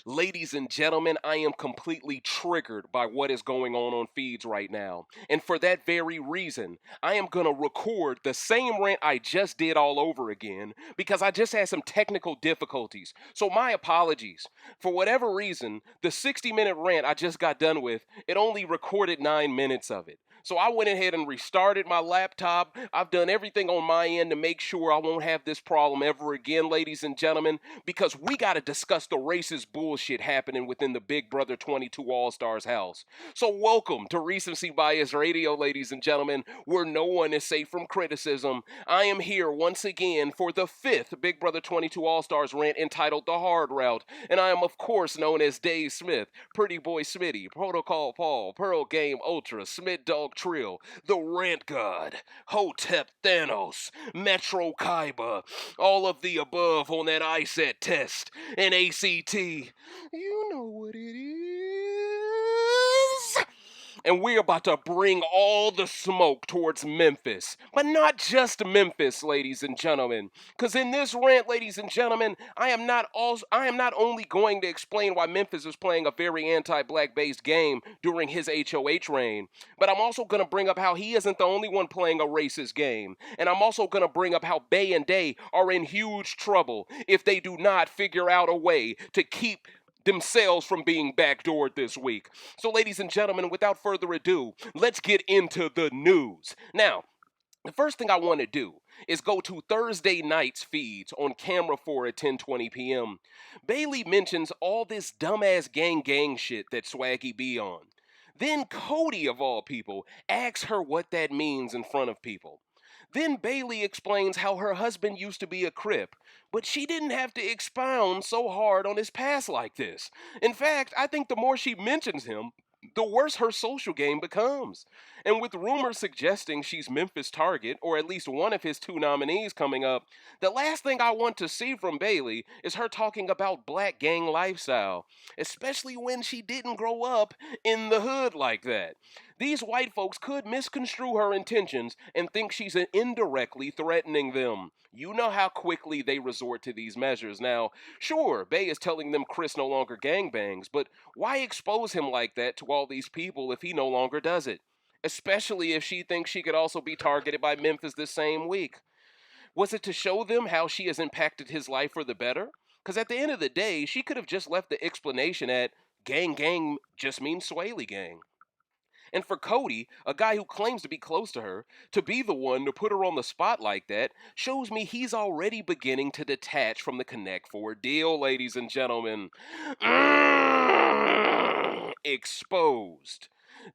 Ladies and gentlemen, I am completely triggered by what is going on feeds right now. And for that very reason, I am going to record the same rant I just did all over again because I just had some technical difficulties. So, my apologies. For whatever reason, the 60-minute rant I just got done with, it only recorded 9 minutes of it. So I went ahead and restarted my laptop. I've done everything on my end to make sure I won't have this problem ever again, ladies and gentlemen, because we got to discuss the racist bullshit happening within the Big Brother 22 All-Stars house. So welcome to Recency Bias Radio, ladies and gentlemen, where no one is safe from criticism. I am here once again for the 5th Big Brother 22 All-Stars rant entitled The Hard Route, and I am of course known as Dave Smith, Pretty Boy Smitty, Protocol Paul, Pearl Game Ultra, Smith Dog Trill, the Rant God, Hotep Thanos, Metro Kaiba, all of the above on that ISAT test, and ACT. You know what it is. And we're about to bring all the smoke towards Memphis. But not just Memphis, ladies and gentlemen. Because in this rant, ladies and gentlemen, I am not only going to explain why Memphis is playing a very anti-black based game during his HOH reign, but I'm also going to bring up how he isn't the only one playing a racist game. And I'm also going to bring up how Bay and Day are in huge trouble if they do not figure out a way to keep themselves from being backdoored this week. So, ladies and gentlemen, without further ado, let's get into the news. Now, the first thing I want to do is go to Thursday night's feeds on Camera 4 at 10:20 p.m. Bailey mentions all this dumbass gang shit that Swaggy be on. Then Cody, of all people, asks her what that means in front of people. Then Bailey explains how her husband used to be a Crip, but she didn't have to expound so hard on his past like this. In fact, I think the more she mentions him, the worse her social game becomes. And with rumors suggesting she's Memphis' target, or at least one of his 2 nominees coming up, the last thing I want to see from Bailey is her talking about black gang lifestyle, especially when she didn't grow up in the hood like that. These white folks could misconstrue her intentions and think she's indirectly threatening them. You know how quickly they resort to these measures. Now, sure, Bay is telling them Chris no longer gangbangs, but why expose him like that to all these people if he no longer does it? Especially if she thinks she could also be targeted by Memphis this same week. Was it to show them how she has impacted his life for the better? Because at the end of the day, she could have just left the explanation at gang just means Swaley gang. And for Cody, a guy who claims to be close to her, to be the one to put her on the spot like that shows me he's already beginning to detach from the Connect Four deal, ladies and gentlemen. Exposed.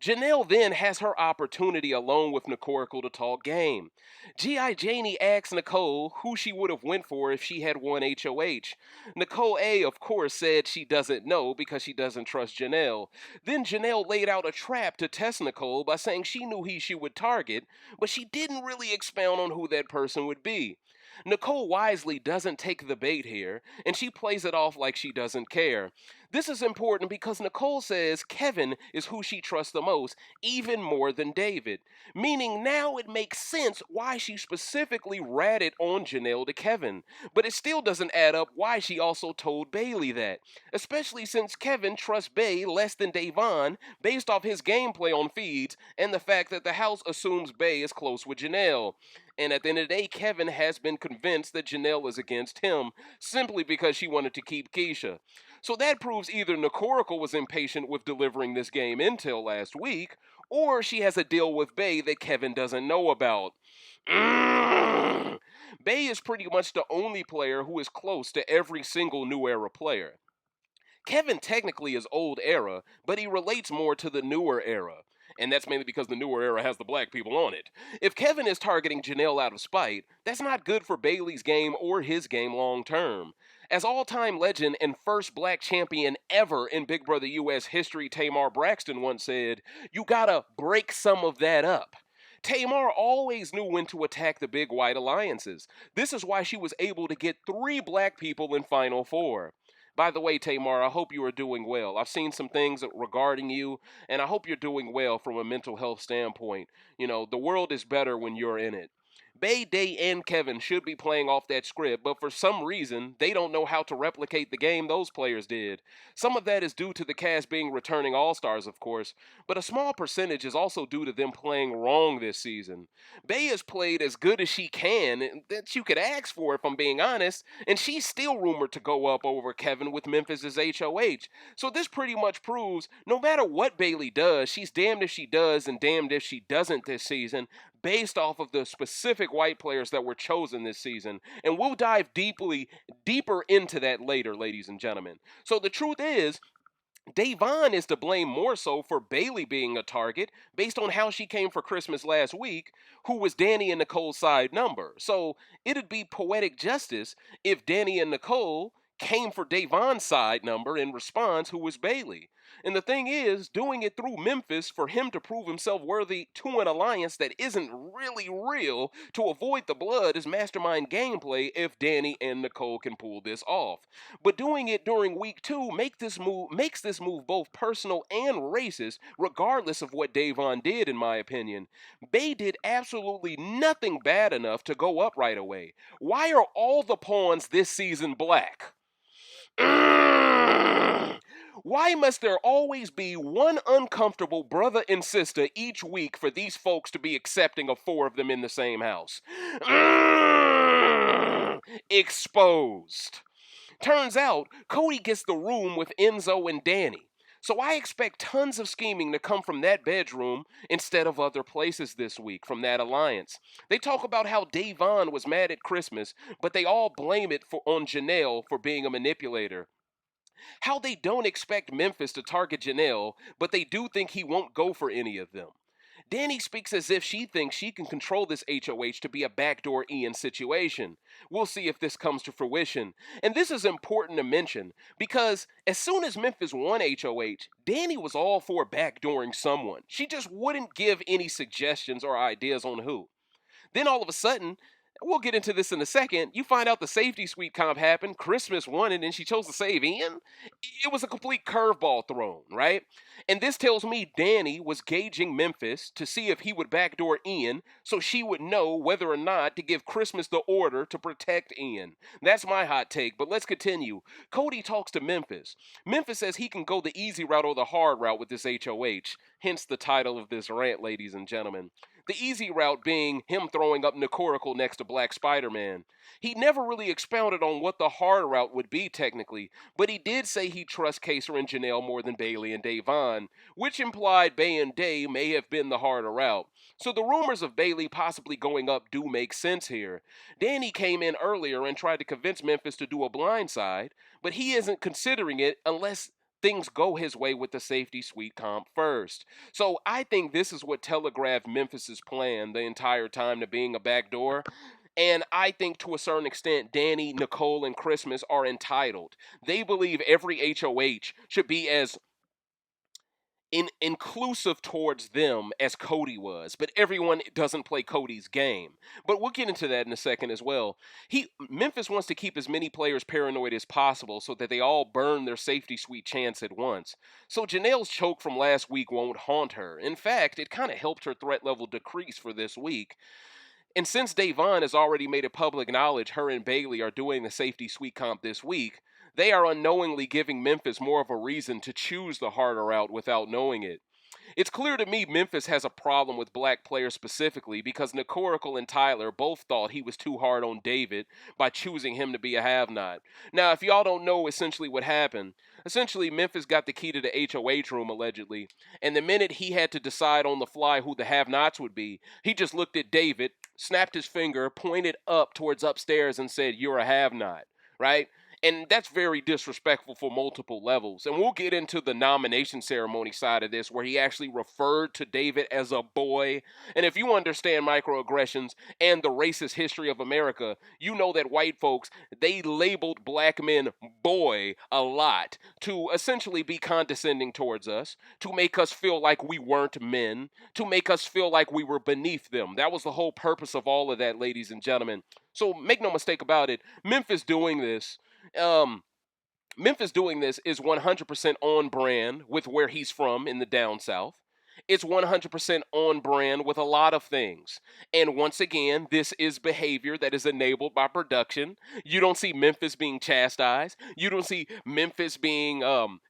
Janelle then has her opportunity alone with Nicorical to talk game. G.I. Janie asks Nicole who she would have went for if she had won HOH. Nicole A, of course, said she doesn't know because she doesn't trust Janelle. Then Janelle laid out a trap to test Nicole by saying she knew who she would target, but she didn't really expound on who that person would be. Nicole wisely doesn't take the bait here, and she plays it off like she doesn't care. This is important because Nicole says Kevin is who she trusts the most, even more than David. Meaning now it makes sense why she specifically ratted on Janelle to Kevin. But it still doesn't add up why she also told Bailey that. Especially since Kevin trusts Bay less than Davon based off his gameplay on feeds and the fact that the house assumes Bay is close with Janelle. And at the end of the day, Kevin has been convinced that Janelle is against him simply because she wanted to keep Keisha. So that proves either Nicorical was impatient with delivering this game intel last week, or she has a deal with Bay that Kevin doesn't know about. Bay is pretty much the only player who is close to every single New Era player. Kevin technically is old era, but he relates more to the newer era. And that's mainly because the newer era has the black people on it. If Kevin is targeting Janelle out of spite, that's not good for Bailey's game or his game long term. As all-time legend and first black champion ever in Big Brother US history, Tamar Braxton once said, "You gotta break some of that up." Tamar always knew when to attack the big white alliances. This is why she was able to get 3 black people in Final Four. By the way, Tamar, I hope you are doing well. I've seen some things regarding you, and I hope you're doing well from a mental health standpoint. You know, the world is better when you're in it. Bay, Day, and Kevin should be playing off that script, but for some reason, they don't know how to replicate the game those players did. Some of that is due to the cast being returning All-Stars, of course, but a small percentage is also due to them playing wrong this season. Bay has played as good as she can, that you could ask for if I'm being honest, and she's still rumored to go up over Kevin with Memphis's HOH. So this pretty much proves no matter what Bailey does, she's damned if she does and damned if she doesn't this season, based off of the specific white players that were chosen this season. And we'll dive deeper into that later, ladies and gentlemen. So the truth is, Davon is to blame more so for Bailey being a target based on how she came for Christmas last week, who was Danny and Nicole's side number. So it'd be poetic justice if Danny and Nicole came for Davon's side number in response, who was Bailey. And the thing is, doing it through Memphis for him to prove himself worthy to an alliance that isn't really real to avoid the blood is mastermind gameplay if Danny and Nicole can pull this off. But doing it during week 2 makes this move both personal and racist, regardless of what Davon did, in my opinion. Bay did absolutely nothing bad enough to go up right away. Why are all the pawns this season black? Why must there always be one uncomfortable brother and sister each week for these folks to be accepting of 4 of them in the same house? Exposed. Turns out, Cody gets the room with Enzo and Danny. So I expect tons of scheming to come from that bedroom instead of other places this week from that alliance. They talk about how Davon was mad at Christmas, but they all blame it on Janelle for being a manipulator. How they don't expect Memphis to target Janelle, but they do think he won't go for any of them. Danny speaks as if she thinks she can control this HOH to be a backdoor Ian situation. We'll see if this comes to fruition. And this is important to mention because as soon as Memphis won HOH, Danny was all for backdooring someone. She just wouldn't give any suggestions or ideas on who. Then all of a sudden, we'll get into this in a second, you find out the safety suite comp happened, Christmas won it, and she chose to save Ian? It was a complete curveball thrown, right? And this tells me Danny was gauging Memphis to see if he would backdoor Ian so she would know whether or not to give Christmas the order to protect Ian. That's my hot take, but let's continue. Cody talks to Memphis. Memphis says he can go the easy route or the hard route with this HOH, hence the title of this rant, ladies and gentlemen. The easy route being him throwing up Nicorical next to Black Spider-Man. He never really expounded on what the hard route would be technically, but he did say he trusts Kaser and Janelle more than Bailey and Davon, which implied Bay and Day may have been the harder route. So the rumors of Bailey possibly going up do make sense here. Danny came in earlier and tried to convince Memphis to do a blindside, but he isn't considering it unless things go his way with the safety suite comp first. So I think this is what telegraphed Memphis's plan the entire time to being a backdoor. And I think to a certain extent, Danny, Nicole, and Christmas are entitled. They believe every HOH should be as inclusive towards them as Cody was, but everyone doesn't play Cody's game. But we'll get into that in a second as well. Memphis wants to keep as many players paranoid as possible so that they all burn their safety suite chance at once. So Janelle's choke from last week won't haunt her. In fact, it kind of helped her threat level decrease for this week. And since Davon has already made it public knowledge her and Bailey are doing the safety suite comp this week, they are unknowingly giving Memphis more of a reason to choose the harder route without knowing it. It's clear to me Memphis has a problem with black players specifically because Nicorical and Tyler both thought he was too hard on David by choosing him to be a have-not. Now, if y'all don't know essentially what happened, essentially Memphis got the key to the HOH room allegedly, and the minute he had to decide on the fly who the have-nots would be, he just looked at David, snapped his finger, pointed up towards upstairs and said, "You're a have-not," right? And that's very disrespectful for multiple levels. And we'll get into the nomination ceremony side of this where he actually referred to David as a boy. And if you understand microaggressions and the racist history of America, you know that white folks, they labeled black men boy a lot to essentially be condescending towards us, to make us feel like we weren't men, to make us feel like we were beneath them. That was the whole purpose of all of that, ladies and gentlemen. So make no mistake about it, Memphis doing this is 100% on brand with where he's from in the down south. It's 100% on brand with a lot of things. And once again, this is behavior that is enabled by production. You don't see Memphis being chastised. You don't see Memphis being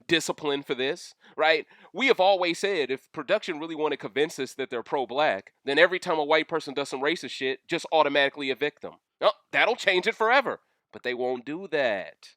disciplined for this, right? We have always said if production really want to convince us that they're pro-black, then every time a white person does some racist shit, just automatically evict them. Oh, that'll change it forever. But they won't do that.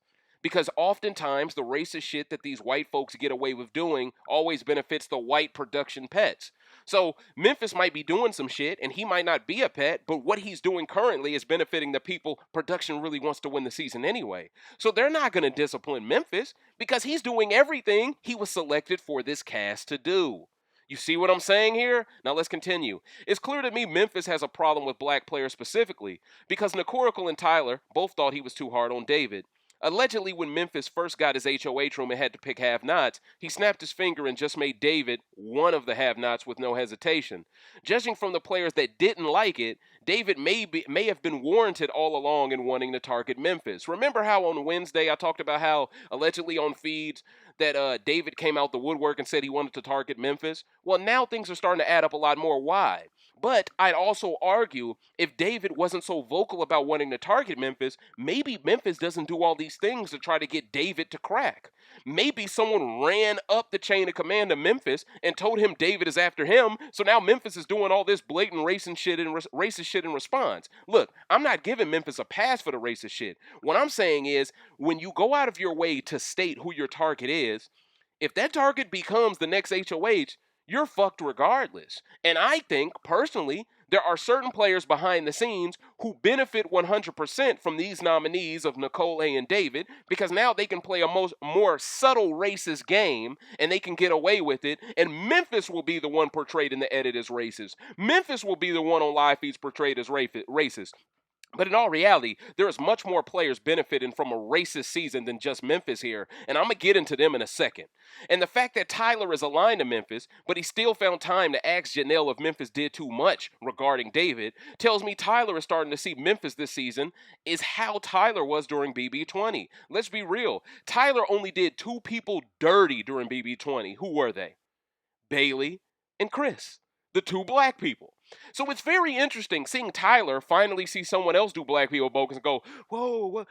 Because oftentimes the racist shit that these white folks get away with doing always benefits the white production pets. So Memphis might be doing some shit and he might not be a pet, but what he's doing currently is benefiting the people production really wants to win the season anyway. So they're not going to discipline Memphis because he's doing everything he was selected for this cast to do. You see what I'm saying here? Now let's continue. It's clear to me Memphis has a problem with black players specifically because Nicorical and Tyler both thought he was too hard on David. Allegedly, when Memphis first got his HOH room and had to pick have-nots, he snapped his finger and just made David one of the have-nots with no hesitation. Judging from the players that didn't like it, David may have been warranted all along in wanting to target Memphis. Remember how on Wednesday I talked about how allegedly on feeds that David came out the woodwork and said he wanted to target Memphis? Well, now things are starting to add up a lot more. Why? But I'd also argue if David wasn't so vocal about wanting to target Memphis, maybe Memphis doesn't do all these things to try to get David to crack. Maybe someone ran up the chain of command to Memphis and told him David is after him, so now Memphis is doing all this blatant racist shit in response. Look, I'm not giving Memphis a pass for the racist shit. What I'm saying is, when you go out of your way to state who your target is, if that target becomes the next HOH, you're fucked regardless. And I think, personally, there are certain players behind the scenes who benefit 100% from these nominees of Nicole A. and David because now they can play a more subtle racist game and they can get away with it. And Memphis will be the one portrayed in the edit as racist. Memphis will be the one on live feeds portrayed as racist. But in all reality, there is much more players benefiting from a racist season than just Memphis here, and I'm going to get into them in a second. And the fact that Tyler is aligned to Memphis, but he still found time to ask Janelle if Memphis did too much regarding David, tells me Tyler is starting to see Memphis this season is how Tyler was during BB20. Let's be real. Tyler only did two people dirty during BB20. Who were they? Bailey and Chris, the two black people. So it's very interesting seeing Tyler finally see someone else do black people bogus and go, whoa,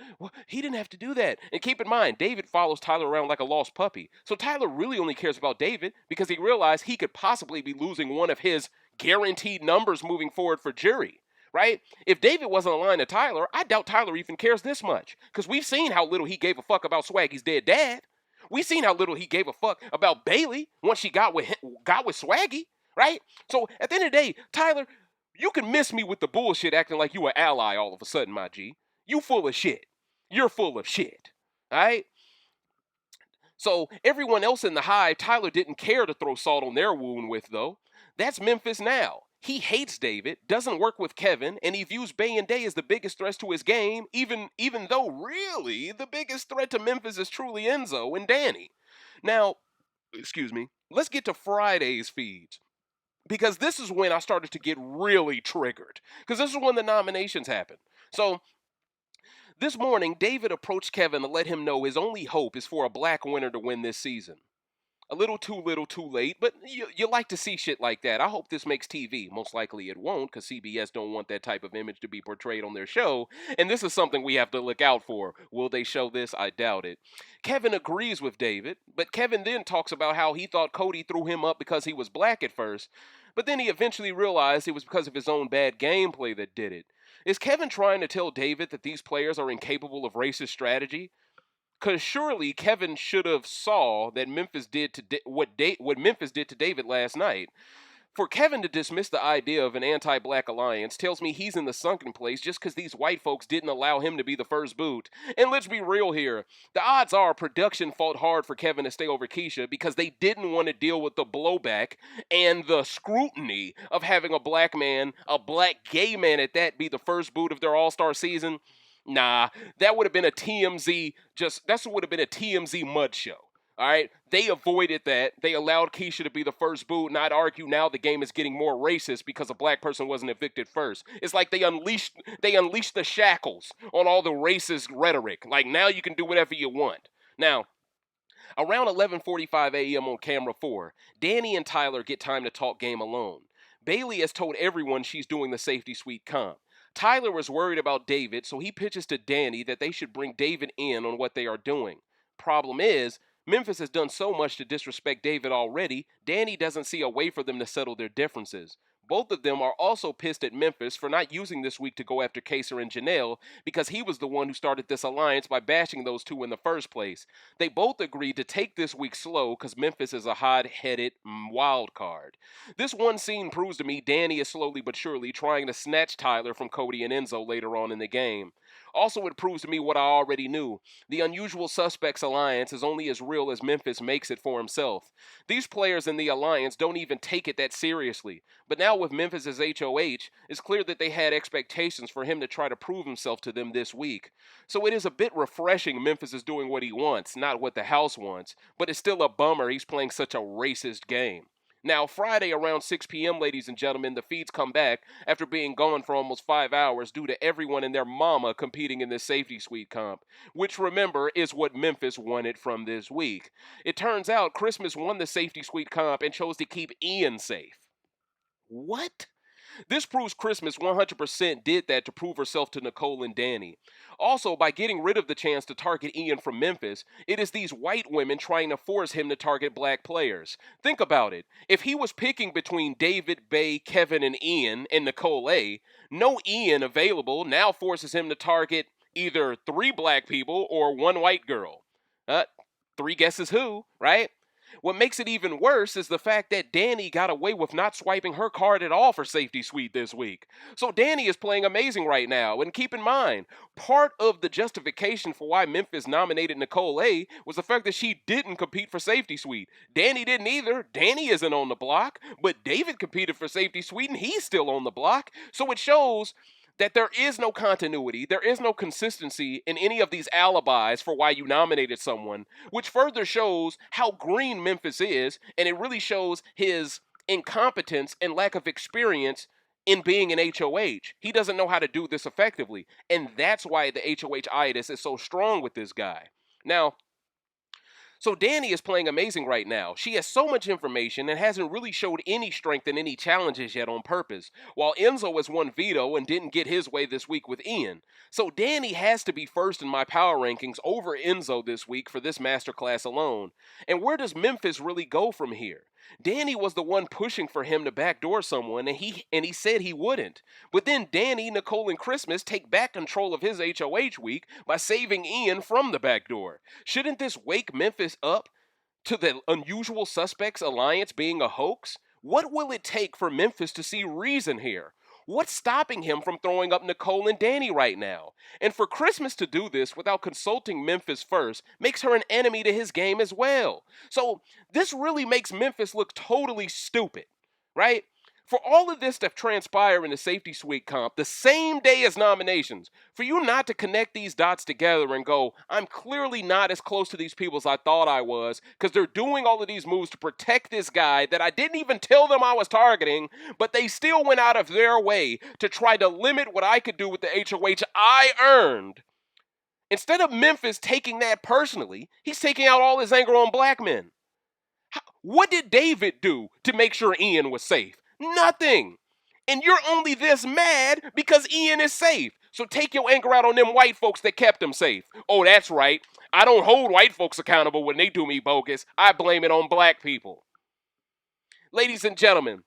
he didn't have to do that. And keep in mind, David follows Tyler around like a lost puppy. So Tyler really only cares about David because he realized he could possibly be losing one of his guaranteed numbers moving forward for jury. Right? If David wasn't aligned to Tyler, I doubt Tyler even cares this much. Because we've seen how little he gave a fuck about Swaggy's dead dad. We've seen how little he gave a fuck about Bailey once she got with Swaggy. Right? So at the end of the day, Tyler, you can miss me with the bullshit acting like you an ally all of a sudden, my G. You full of shit. You're full of shit. Alright? So everyone else in the hive, Tyler didn't care to throw salt on their wound with, though. That's Memphis now. He hates David, doesn't work with Kevin, and he views Bay and Day as the biggest threats to his game, even though really the biggest threat to Memphis is truly Enzo and Danny. Now, let's get to Friday's feeds. Because this is when I started to get really triggered. Because this is when the nominations happened. So, this morning, David approached Kevin to let him know his only hope is for a black winner to win this season. A little too late, but you like to see shit like that. I hope this makes TV. Most likely it won't, because CBS don't want that type of image to be portrayed on their show, and this is something we have to look out for. Will they show this? I doubt it. Kevin agrees with David, but Kevin then talks about how he thought Cody threw him up because he was black at first, but then he eventually realized it was because of his own bad gameplay that did it. Is Kevin trying to tell David that these players are incapable of racist strategy? Because surely Kevin should have saw that Memphis did to what Memphis did to David last night. For Kevin to dismiss the idea of an anti-black alliance tells me he's in the sunken place just because these white folks didn't allow him to be the first boot. And let's be real here. The odds are production fought hard for Kevin to stay over Keisha because they didn't want to deal with the blowback and the scrutiny of having a black man, a black gay man at that, be the first boot of their All-Star season. Nah, that would have been a TMZ mud show. All right, they avoided that. They allowed Keisha to be the first boot, and I'd argue now the game is getting more racist because a black person wasn't evicted first. It's like they unleashed the shackles on all the racist rhetoric. Like now you can do whatever you want. Now, Around 11:45 a.m. on camera 4, Danny and Tyler get time to talk game alone. Bailey has told everyone she's doing the safety suite comp. Tyler was worried about David, so he pitches to Danny that they should bring David in on what they are doing. Problem is, Memphis has done so much to disrespect David already, Danny doesn't see a way for them to settle their differences. Both of them are also pissed at Memphis for not using this week to go after Kaser and Janelle because he was the one who started this alliance by bashing those two in the first place. They both agreed to take this week slow because Memphis is a hot-headed wild card. This one scene proves to me Danny is slowly but surely trying to snatch Tyler from Cody and Enzo later on in the game. Also, it proves to me what I already knew. The Unusual Suspects alliance is only as real as Memphis makes it for himself. These players in the alliance don't even take it that seriously. But now with Memphis' HOH, it's clear that they had expectations for him to try to prove himself to them this week. So it is a bit refreshing Memphis is doing what he wants, not what the house wants. But it's still a bummer he's playing such a racist game. Now, Friday around 6 p.m., ladies and gentlemen, the feeds come back after being gone for almost 5 hours due to everyone and their mama competing in this safety suite comp, which, remember, is what Memphis wanted from this week. It turns out Christmas won the safety suite comp and chose to keep Ian safe. What? This proves Christmas 100% did that to prove herself to Nicole and Danny. Also, by getting rid of the chance to target Ian from Memphis, it is these white women trying to force him to target black players. Think about it. If he was picking between David, Bay, Kevin, and Ian, and Nicole A., no Ian available now forces him to target either 3 black people or 1 white girl. 3 guesses who, right? What makes it even worse is the fact that Danny got away with not swiping her card at all for Safety Suite this week. So Danny is playing amazing right now, and keep in mind, part of the justification for why Memphis nominated Nicole A was the fact that she didn't compete for Safety Suite. Danny didn't either. Danny isn't on the block, but David competed for Safety Suite and he's still on the block. So it shows that there is no continuity, there is no consistency in any of these alibis for why you nominated someone, which further shows how green Memphis is, and it really shows his incompetence and lack of experience in being an HOH. He doesn't know how to do this effectively, and that's why the HOH-itis is so strong with this guy. Now, so Danny is playing amazing right now. She has so much information and hasn't really showed any strength in any challenges yet on purpose, while Enzo has won veto and didn't get his way this week with Ian. So Danny has to be first in my power rankings over Enzo this week for this masterclass alone. And where does Memphis really go from here? Danny was the one pushing for him to backdoor someone, and he said he wouldn't. But then Danny, Nicole, and Christmas take back control of his HOH week by saving Ian from the backdoor. Shouldn't this wake Memphis up to the Unusual Suspects alliance being a hoax? What will it take for Memphis to see reason here? What's stopping him from throwing up Nicole and Danny right now? And for Christmas to do this without consulting Memphis first makes her an enemy to his game as well. So this really makes Memphis look totally stupid, right? For all of this to transpire in the Safety Suite comp the same day as nominations, for you not to connect these dots together and go, I'm clearly not as close to these people as I thought I was, because they're doing all of these moves to protect this guy that I didn't even tell them I was targeting, but they still went out of their way to try to limit what I could do with the HOH I earned. Instead of Memphis taking that personally, he's taking out all his anger on black men. What did David do to make sure Ian was safe? Nothing. And you're only this mad because Ian is safe. So take your anger out on them white folks that kept him safe. Oh, that's right. I don't hold white folks accountable when they do me bogus. I blame it on black people. Ladies and gentlemen,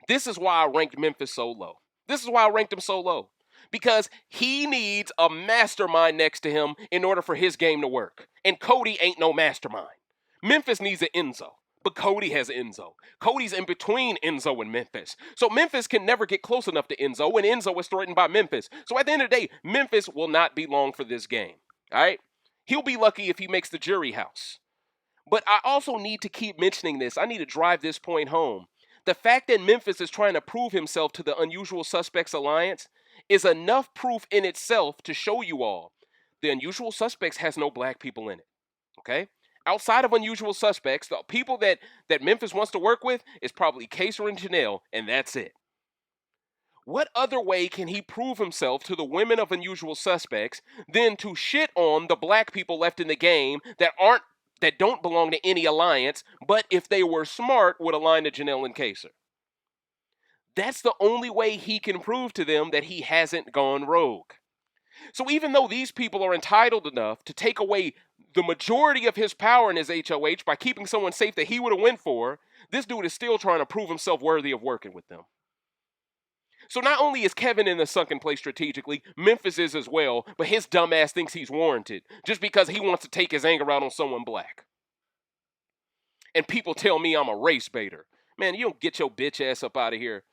this is why I ranked Memphis so low. This is why I ranked him so low. Because he needs a mastermind next to him in order for his game to work. And Cody ain't no mastermind. Memphis needs an Enzo. But Cody has Enzo. Cody's in between Enzo and Memphis. So Memphis can never get close enough to Enzo, and Enzo is threatened by Memphis. So at the end of the day, Memphis will not be long for this game. All right? He'll be lucky if he makes the jury house. But I also need to keep mentioning this. I need to drive this point home. The fact that Memphis is trying to prove himself to the Unusual Suspects Alliance is enough proof in itself to show you all the Unusual Suspects has no black people in it. Okay? Outside of Unusual Suspects, the people that Memphis wants to work with is probably Kaser and Janelle, and that's it. What other way can he prove himself to the women of Unusual Suspects than to shit on the black people left in the game that aren't that don't belong to any alliance, but if they were smart, would align to Janelle and Kaser. That's the only way he can prove to them that he hasn't gone rogue. So even though these people are entitled enough to take away the majority of his power in his HOH by keeping someone safe that he would have went for, this dude is still trying to prove himself worthy of working with them. So not only is Kevin in the sunken place strategically, Memphis is as well, but his dumbass thinks he's warranted just because he wants to take his anger out on someone black. And people tell me I'm a race baiter. Man, you don't get your bitch ass up out of here.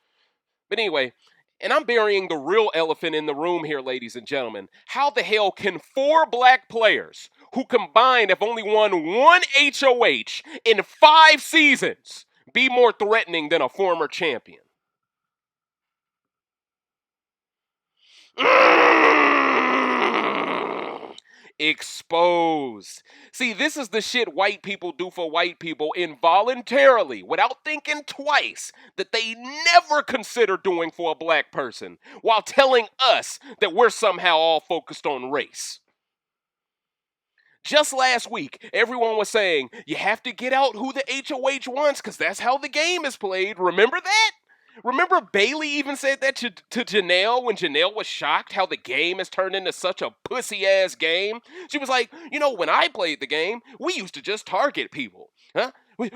But anyway, and I'm burying the real elephant in the room here, ladies and gentlemen. How the hell can 4 black players who combined have only won 1 HOH in 5 seasons be more threatening than a former champion? Exposed. See, this is the shit white people do for white people involuntarily, without thinking twice, that they never consider doing for a black person, while telling us that we're somehow all focused on race. Just last week, everyone was saying, you have to get out who the HOH wants, because that's how the game is played. Remember that? Remember Bailey even said that to Janelle when Janelle was shocked how the game has turned into such a pussy-ass game? She was like, when I played the game, we used to just target people. Huh?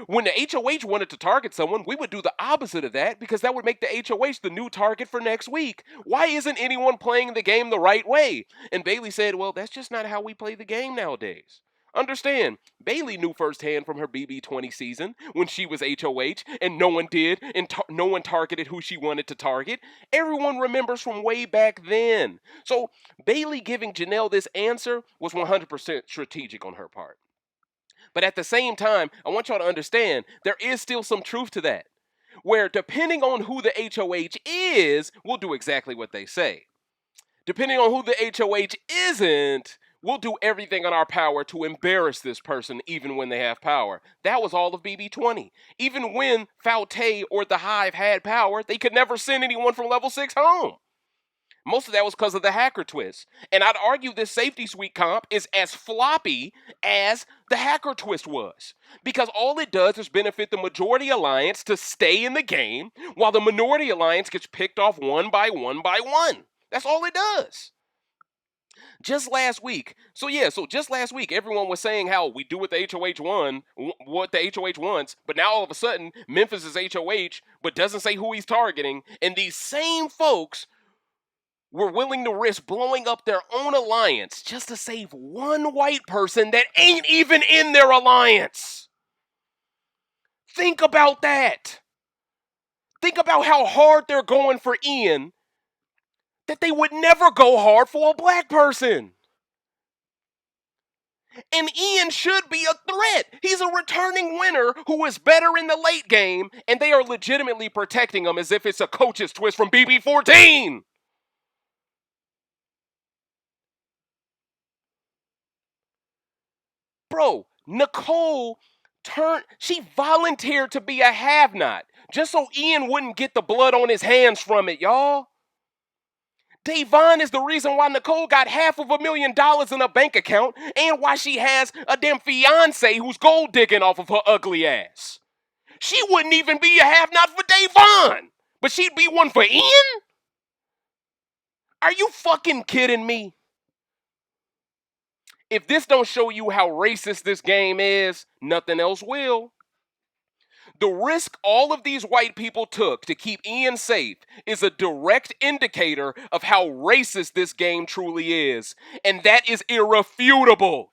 When the HOH wanted to target someone, we would do the opposite of that because that would make the HOH the new target for next week. Why isn't anyone playing the game the right way? And Bailey said, well, that's just not how we play the game nowadays. Understand, Bailey knew firsthand from her BB20 season when she was HOH and no one did and no one targeted who she wanted to target. Everyone remembers from way back then. So Bailey giving Janelle this answer was 100% strategic on her part. But at the same time, I want y'all to understand there is still some truth to that, where depending on who the HOH is, we'll do exactly what they say. Depending on who the HOH isn't, we'll do everything in our power to embarrass this person even when they have power. That was all of BB20. Even when Faute or the Hive had power, they could never send anyone from level 6 home. Most of that was because of the hacker twist. And I'd argue this safety suite comp is as floppy as the hacker twist was. Because all it does is benefit the majority alliance to stay in the game, while the minority alliance gets picked off one by one by one. That's all it does. Just last week, everyone was saying how we do what the HOH wants, but now all of a sudden, Memphis is HOH, but doesn't say who he's targeting, and these same folks were willing to risk blowing up their own alliance just to save one white person that ain't even in their alliance. Think about that. Think about how hard they're going for Ian, that they would never go hard for a black person. And Ian should be a threat. He's a returning winner who is better in the late game, and they are legitimately protecting him as if it's a coach's twist from BB14. Bro, Nicole she volunteered to be a have-not just so Ian wouldn't get the blood on his hands from it, y'all. Davon is the reason why Nicole got $500,000 in a bank account and why she has a damn fiance who's gold digging off of her ugly ass. She wouldn't even be a have-not for Davon, but she'd be one for Ian? Are you fucking kidding me? If this don't show you how racist this game is, nothing else will. The risk all of these white people took to keep Ian safe is a direct indicator of how racist this game truly is. And that is irrefutable.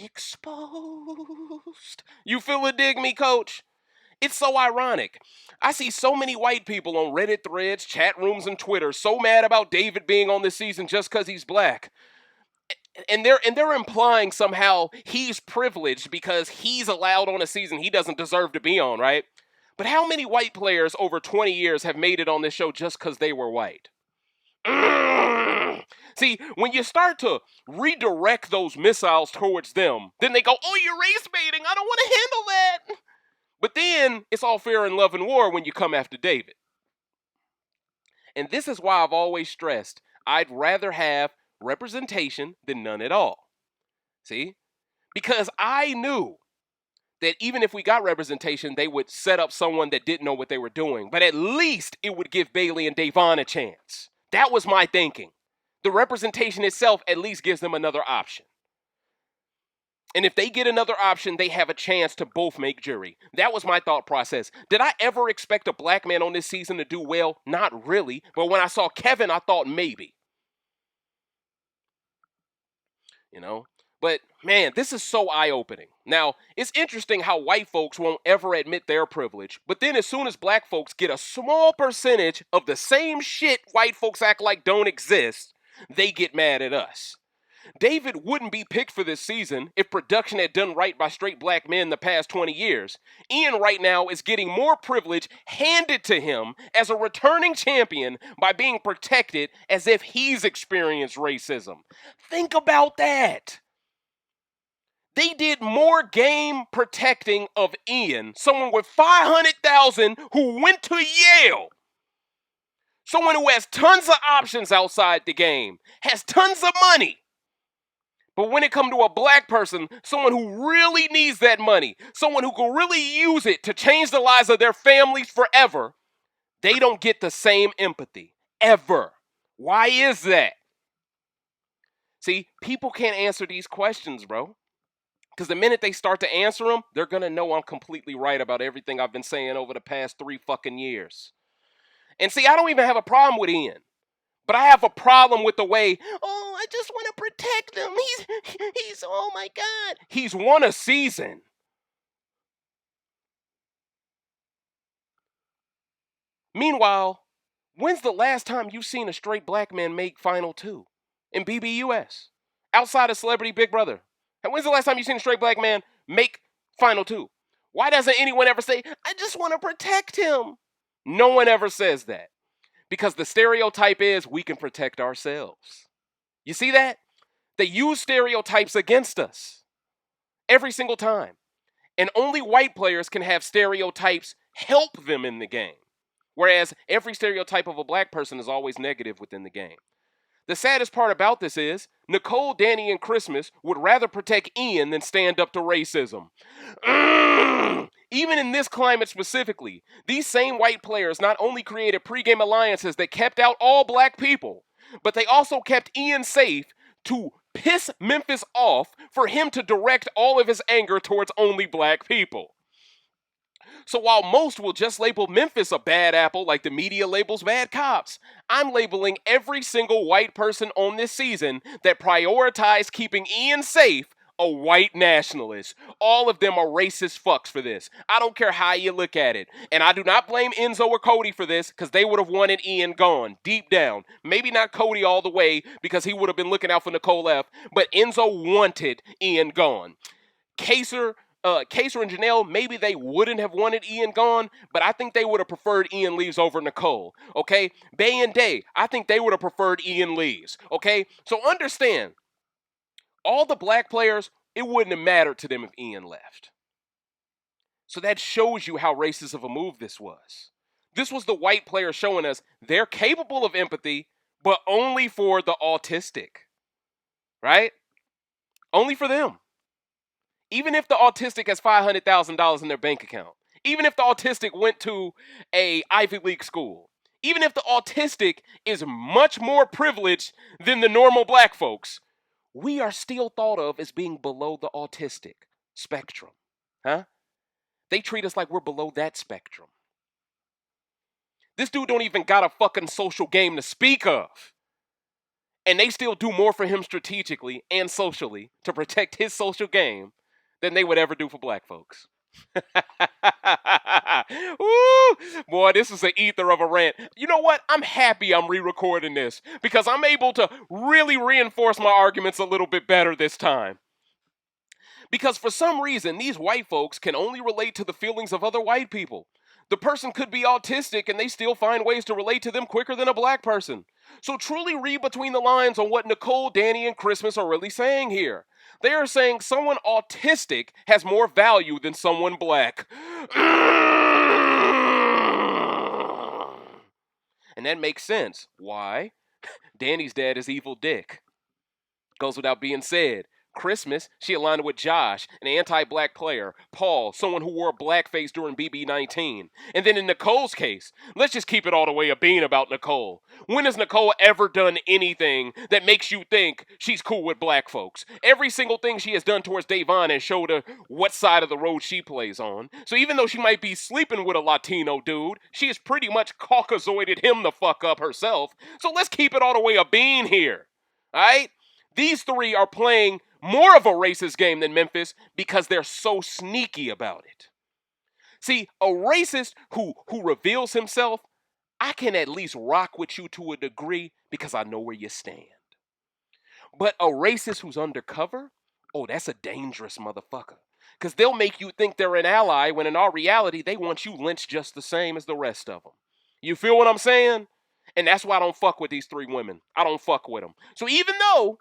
Exposed. You feel it, dig me, coach? It's so ironic. I see so many white people on Reddit threads, chat rooms, and Twitter so mad about David being on this season just because he's black. And they're implying somehow he's privileged because he's allowed on a season he doesn't deserve to be on, right? But how many white players over 20 years have made it on this show just because they were white? See, when you start to redirect those missiles towards them, then they go, oh, you're race baiting. I don't want to handle that. But then it's all fair in love and war when you come after David. And this is why I've always stressed I'd rather have representation than none at all. See? Because I knew that even if we got representation, they would set up someone that didn't know what they were doing. But at least it would give Bailey and Davon a chance. That was my thinking. The representation itself at least gives them another option. And if they get another option, they have a chance to both make jury. That was my thought process. Did I ever expect a black man on this season to do well? Not really. But when I saw Kevin, I thought maybe. You know? But man, this is so eye-opening. Now, it's interesting how white folks won't ever admit their privilege, but then as soon as black folks get a small percentage of the same shit white folks act like don't exist, they get mad at us. David wouldn't be picked for this season if production had done right by straight black men the past 20 years. Ian right now is getting more privilege handed to him as a returning champion by being protected as if he's experienced racism. Think about that. They did more game protecting of Ian, someone with 500,000 who went to Yale. Someone who has tons of options outside the game, has tons of money. But when it comes to a black person, someone who really needs that money, someone who can really use it to change the lives of their families forever, they don't get the same empathy, ever. Why is that? See, people can't answer these questions, bro. Because the minute they start to answer them, they're going to know I'm completely right about everything I've been saying over the past 3 fucking years. And see, I don't even have a problem with Ian. But I have a problem with the way, oh, I just want to protect him. He's, oh my God. He's won a season. Meanwhile, when's the last time you seen a straight black man make Final 2 in BBUS? Outside of Celebrity Big Brother. And when's the last time you seen a straight black man make Final 2? Why doesn't anyone ever say, I just want to protect him? No one ever says that. Because the stereotype is we can protect ourselves. You see that? They use stereotypes against us every single time. And only white players can have stereotypes help them in the game. Whereas every stereotype of a black person is always negative within the game. The saddest part about this is Nicole, Danny, and Christmas would rather protect Ian than stand up to racism. Even in this climate specifically, these same white players not only created pregame alliances that kept out all black people, but they also kept Ian safe to piss Memphis off for him to direct all of his anger towards only black people. So while most will just label Memphis a bad apple like the media labels bad cops, I'm labeling every single white person on this season that prioritized keeping Ian safe a white nationalist. All of them are racist fucks for this. I don't care how you look at it. And I do not blame Enzo or Cody for this because they would have wanted Ian gone deep down. Maybe not Cody all the way because he would have been looking out for Nicole F. But Enzo wanted Ian gone. Kaser and Janelle, maybe they wouldn't have wanted Ian gone, but I think they would have preferred Ian leaves over Nicole, okay? Bay and Day, I think they would have preferred Ian leaves, okay? So understand, all the black players, it wouldn't have mattered to them if Ian left. So that shows you how racist of a move this was. This was the white player showing us they're capable of empathy, but only for the autistic, right? Only for them. Even if the autistic has $500,000 in their bank account, even if the autistic went to a Ivy League school, even if the autistic is much more privileged than the normal black folks, we are still thought of as being below the autistic spectrum. Huh? They treat us like we're below that spectrum. This dude don't even got a fucking social game to speak of. And they still do more for him strategically and socially to protect his social game than they would ever do for black folks. Woo! Boy, this is an ether of a rant. You know what? I'm happy I'm re-recording this because I'm able to really reinforce my arguments a little bit better this time. Because for some reason, these white folks can only relate to the feelings of other white people. The person could be autistic and they still find ways to relate to them quicker than a black person. So truly read between the lines on what Nicole, Danny, and Christmas are really saying here. They are saying someone autistic has more value than someone black. And that makes sense. Why? Danny's dad is Evil Dick. Goes without being said. Christmas, she aligned with Josh, an anti-black player. Paul, someone who wore blackface during BB19. And then in Nicole's case, let's just keep it all the way a bean about Nicole. When has Nicole ever done anything that makes you think she's cool with black folks? Every single thing she has done towards Davon has showed her what side of the road she plays on. So even though she might be sleeping with a Latino dude, she has pretty much Caucasoided him the fuck up herself. So let's keep it all the way a bean here. Alright? These three are playing more of a racist game than Memphis because they're so sneaky about it. See, a racist who reveals himself, I can at least rock with you to a degree because I know where you stand. But a racist who's undercover, oh, that's a dangerous motherfucker. Because they'll make you think they're an ally when in all reality, they want you lynched just the same as the rest of them. You feel what I'm saying? And that's why I don't fuck with these three women. I don't fuck with them. So even though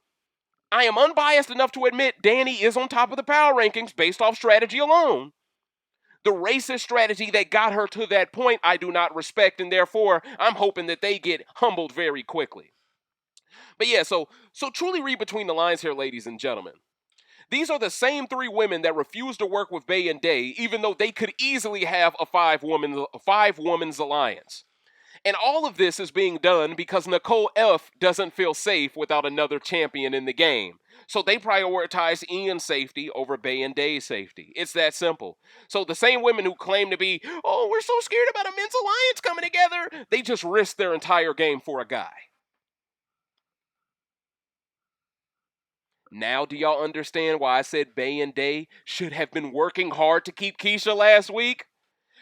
I am unbiased enough to admit Danny is on top of the power rankings based off strategy alone, the racist strategy that got her to that point I do not respect, and therefore I'm hoping that they get humbled very quickly. But yeah, so truly read between the lines here, ladies and gentlemen. These are the same three women that refused to work with Bay and Day, even though they could easily have a five-woman's alliance. And all of this is being done because Nicole F. doesn't feel safe without another champion in the game. So they prioritize Ian's safety over Bay and Day's safety. It's that simple. So the same women who claim to be, oh, we're so scared about a men's alliance coming together, they just risk their entire game for a guy. Now do y'all understand why I said Bay and Day should have been working hard to keep Keisha last week?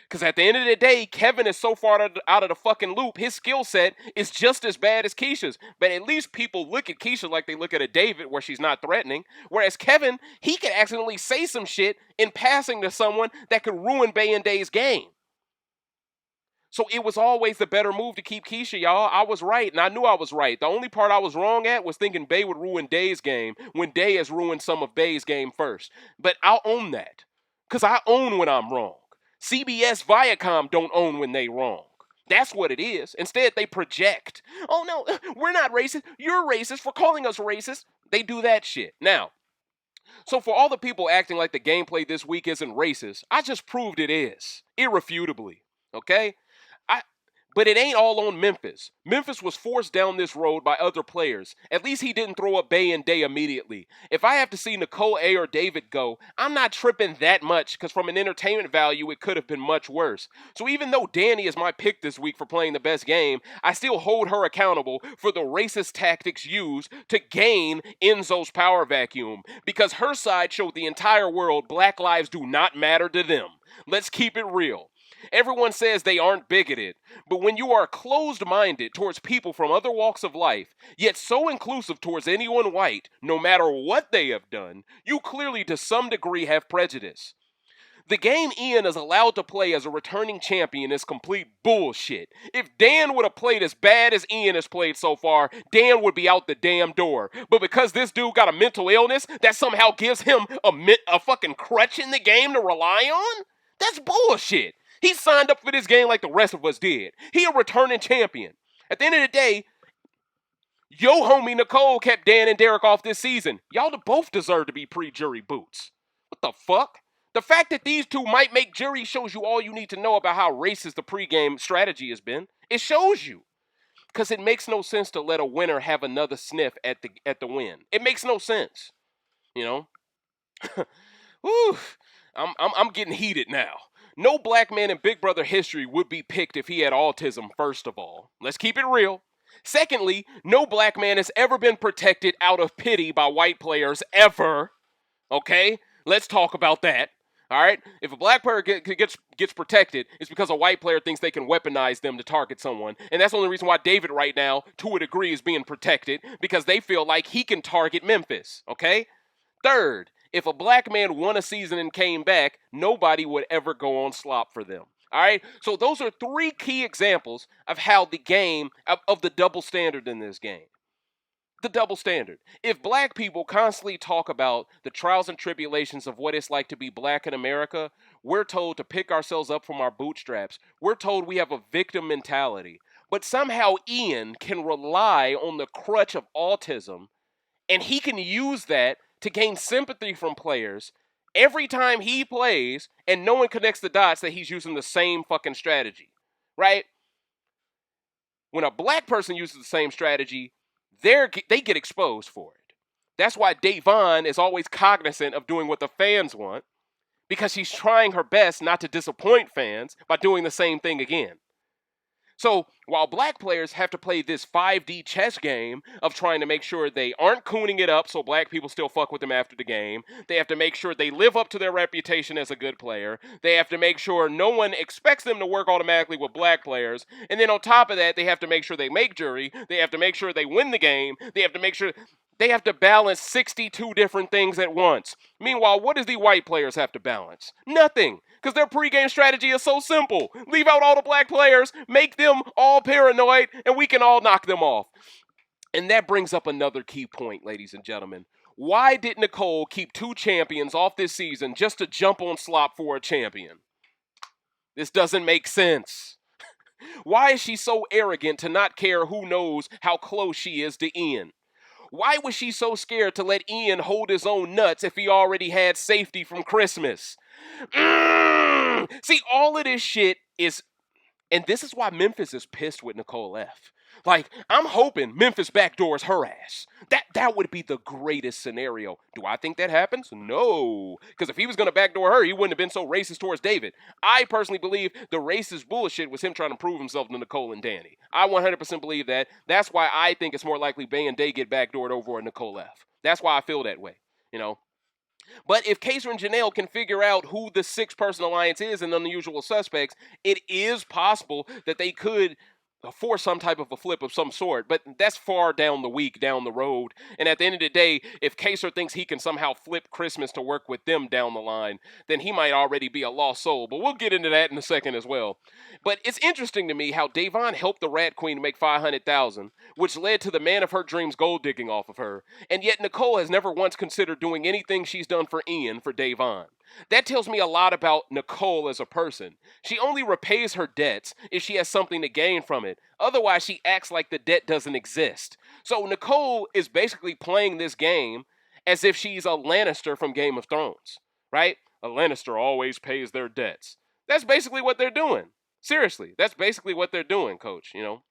Because at the end of the day, Kevin is so far out of the fucking loop, his skill set is just as bad as Keisha's. But at least people look at Keisha like they look at a David where she's not threatening. Whereas Kevin, he can accidentally say some shit in passing to someone that could ruin Bay and Day's game. So it was always the better move to keep Keisha, y'all. I was right, and I knew I was right. The only part I was wrong at was thinking Bay would ruin Day's game when Day has ruined some of Bay's game first. But I'll own that, because I own when I'm wrong. CBS Viacom don't own when they wrong. That's what it is. Instead, they project. Oh, no, we're not racist. You're racist for calling us racist. They do that shit. Now, so for all the people acting like the gameplay this week isn't racist, I just proved it is. Irrefutably. Okay? But it ain't all on Memphis. Memphis was forced down this road by other players. At least he didn't throw up Bay and Day immediately. If I have to see Nicole A or David go, I'm not tripping that much because from an entertainment value, it could have been much worse. So even though Danny is my pick this week for playing the best game, I still hold her accountable for the racist tactics used to gain Enzo's power vacuum because her side showed the entire world black lives do not matter to them. Let's keep it real. Everyone says they aren't bigoted, but when you are closed-minded towards people from other walks of life, yet so inclusive towards anyone white, no matter what they have done, you clearly to some degree have prejudice. The game Ian is allowed to play as a returning champion is complete bullshit. If Dan would have played as bad as Ian has played so far, Dan would be out the damn door. But because this dude got a mental illness that somehow gives him a fucking crutch in the game to rely on? That's bullshit. He signed up for this game like the rest of us did. He a returning champion. At the end of the day, yo homie Nicole kept Dan and Derek off this season. Y'all both deserve to be pre-jury boots. What the fuck? The fact that these two might make jury shows you all you need to know about how racist the pregame strategy has been. It shows you. Because it makes no sense to let a winner have another sniff at the win. It makes no sense. You know? Whew. I'm getting heated now. No black man in Big Brother history would be picked if he had autism, first of all. Let's keep it real. Secondly, no black man has ever been protected out of pity by white players, ever. Okay? Let's talk about that. All right? If a black player gets protected, it's because a white player thinks they can weaponize them to target someone. And that's the only reason why David right now, to a degree, is being protected, because they feel like he can target Memphis. Okay? Third, if a black man won a season and came back, nobody would ever go on slop for them. All right? So those are three key examples of how the game, of the double standard in this game. The double standard. If black people constantly talk about the trials and tribulations of what it's like to be black in America, we're told to pick ourselves up from our bootstraps. We're told we have a victim mentality. But somehow Ian can rely on the crutch of autism, and he can use that to gain sympathy from players every time he plays, and no one connects the dots that he's using the same fucking strategy, right? When a black person uses the same strategy, they get exposed for it. That's why Davon is always cognizant of doing what the fans want, because she's trying her best not to disappoint fans by doing the same thing again. So while black players have to play this 5D chess game of trying to make sure they aren't cooning it up so black people still fuck with them after the game, they have to make sure they live up to their reputation as a good player, they have to make sure no one expects them to work automatically with black players, and then on top of that, they have to make sure they make jury, they have to make sure they win the game, they have to make sure... They have to balance 62 different things at once. Meanwhile, what does the white players have to balance? Nothing, because their pregame strategy is so simple. Leave out all the black players, make them all paranoid, and we can all knock them off. And that brings up another key point, ladies and gentlemen. Why did Nicole keep 2 champions off this season just to jump on slop for a champion? This doesn't make sense. Why is she so arrogant to not care who knows how close she is to Ian? Why was she so scared to let Ian hold his own nuts if he already had safety from Christmas? See, all of this shit is... And this is why Memphis is pissed with Nicole F. Like, I'm hoping Memphis backdoors her ass. That would be the greatest scenario. Do I think that happens? No. Because if he was going to backdoor her, he wouldn't have been so racist towards David. I personally believe the racist bullshit was him trying to prove himself to Nicole and Danny. I 100% believe that. That's why I think it's more likely Bay and Day get backdoored over Nicole F. That's why I feel that way, you know. But if Kaiser and Janelle can figure out who the 6-person alliance is and unusual suspects, it is possible that they could force some type of a flip of some sort. But that's far down the week, down the road. And at the end of the day, if Kaiser thinks he can somehow flip Christmas to work with them down the line, then he might already be a lost soul. But we'll get into that in a second as well. But it's interesting to me how Davon helped the Rat Queen make $500,000, which led to the man of her dreams gold digging off of her. And yet Nicole has never once considered doing anything she's done for Ian for Davon. That tells me a lot about Nicole as a person. She only repays her debts if she has something to gain from it. Otherwise, she acts like the debt doesn't exist. So Nicole is basically playing this game as if she's a Lannister from Game of Thrones, right? A Lannister always pays their debts. That's basically what they're doing. Seriously, that's basically what they're doing, coach, you know.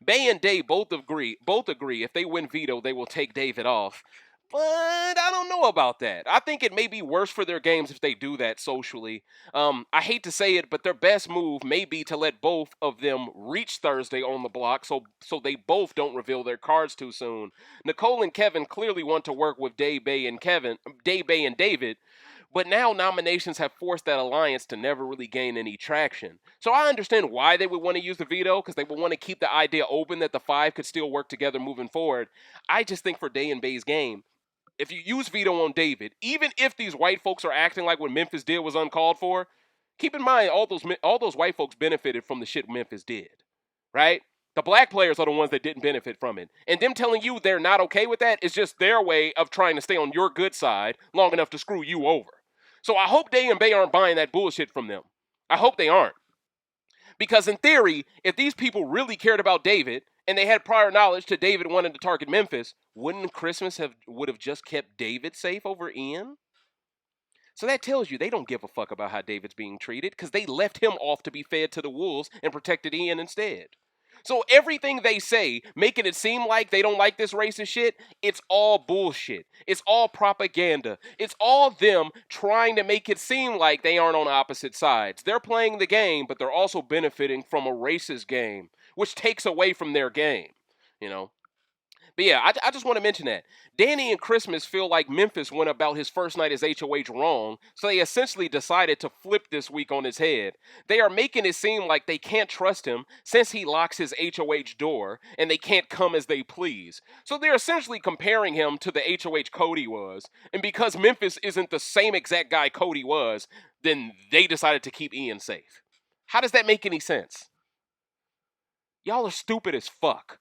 Bay and Day both agree if they win veto, they will take David off. But I don't know about that. I think it may be worse for their games if they do that socially. I hate to say it, but their best move may be to let both of them reach Thursday on the block so they both don't reveal their cards too soon. Nicole and Kevin clearly want to work with Day, Bay, and David, but now nominations have forced that alliance to never really gain any traction. So I understand why they would want to use the veto, because they would want to keep the idea open that the 5 could still work together moving forward. I just think for Day and Bay's game, if you use veto on David, even if these white folks are acting like what Memphis did was uncalled for, keep in mind all those white folks benefited from the shit Memphis did, right? The black players are the ones that didn't benefit from it. And them telling you they're not okay with that is just their way of trying to stay on your good side long enough to screw you over. So I hope Day and Bay aren't buying that bullshit from them. I hope they aren't. Because in theory, if these people really cared about David, and they had prior knowledge to David wanting to target Memphis, wouldn't Christmas would have just kept David safe over Ian? So that tells you they don't give a fuck about how David's being treated, because they left him off to be fed to the wolves and protected Ian instead. So everything they say, making it seem like they don't like this racist shit, it's all bullshit. It's all propaganda. It's all them trying to make it seem like they aren't on opposite sides. They're playing the game, but they're also benefiting from a racist game, which takes away from their game, you know. But yeah, I just want to mention that. Danny and Christmas feel like Memphis went about his first night as HOH wrong, so they essentially decided to flip this week on his head. They are making it seem like they can't trust him since he locks his HOH door, and they can't come as they please. So they're essentially comparing him to the HOH Cody was, and because Memphis isn't the same exact guy Cody was, then they decided to keep Ian safe. How does that make any sense? Y'all are stupid as fuck,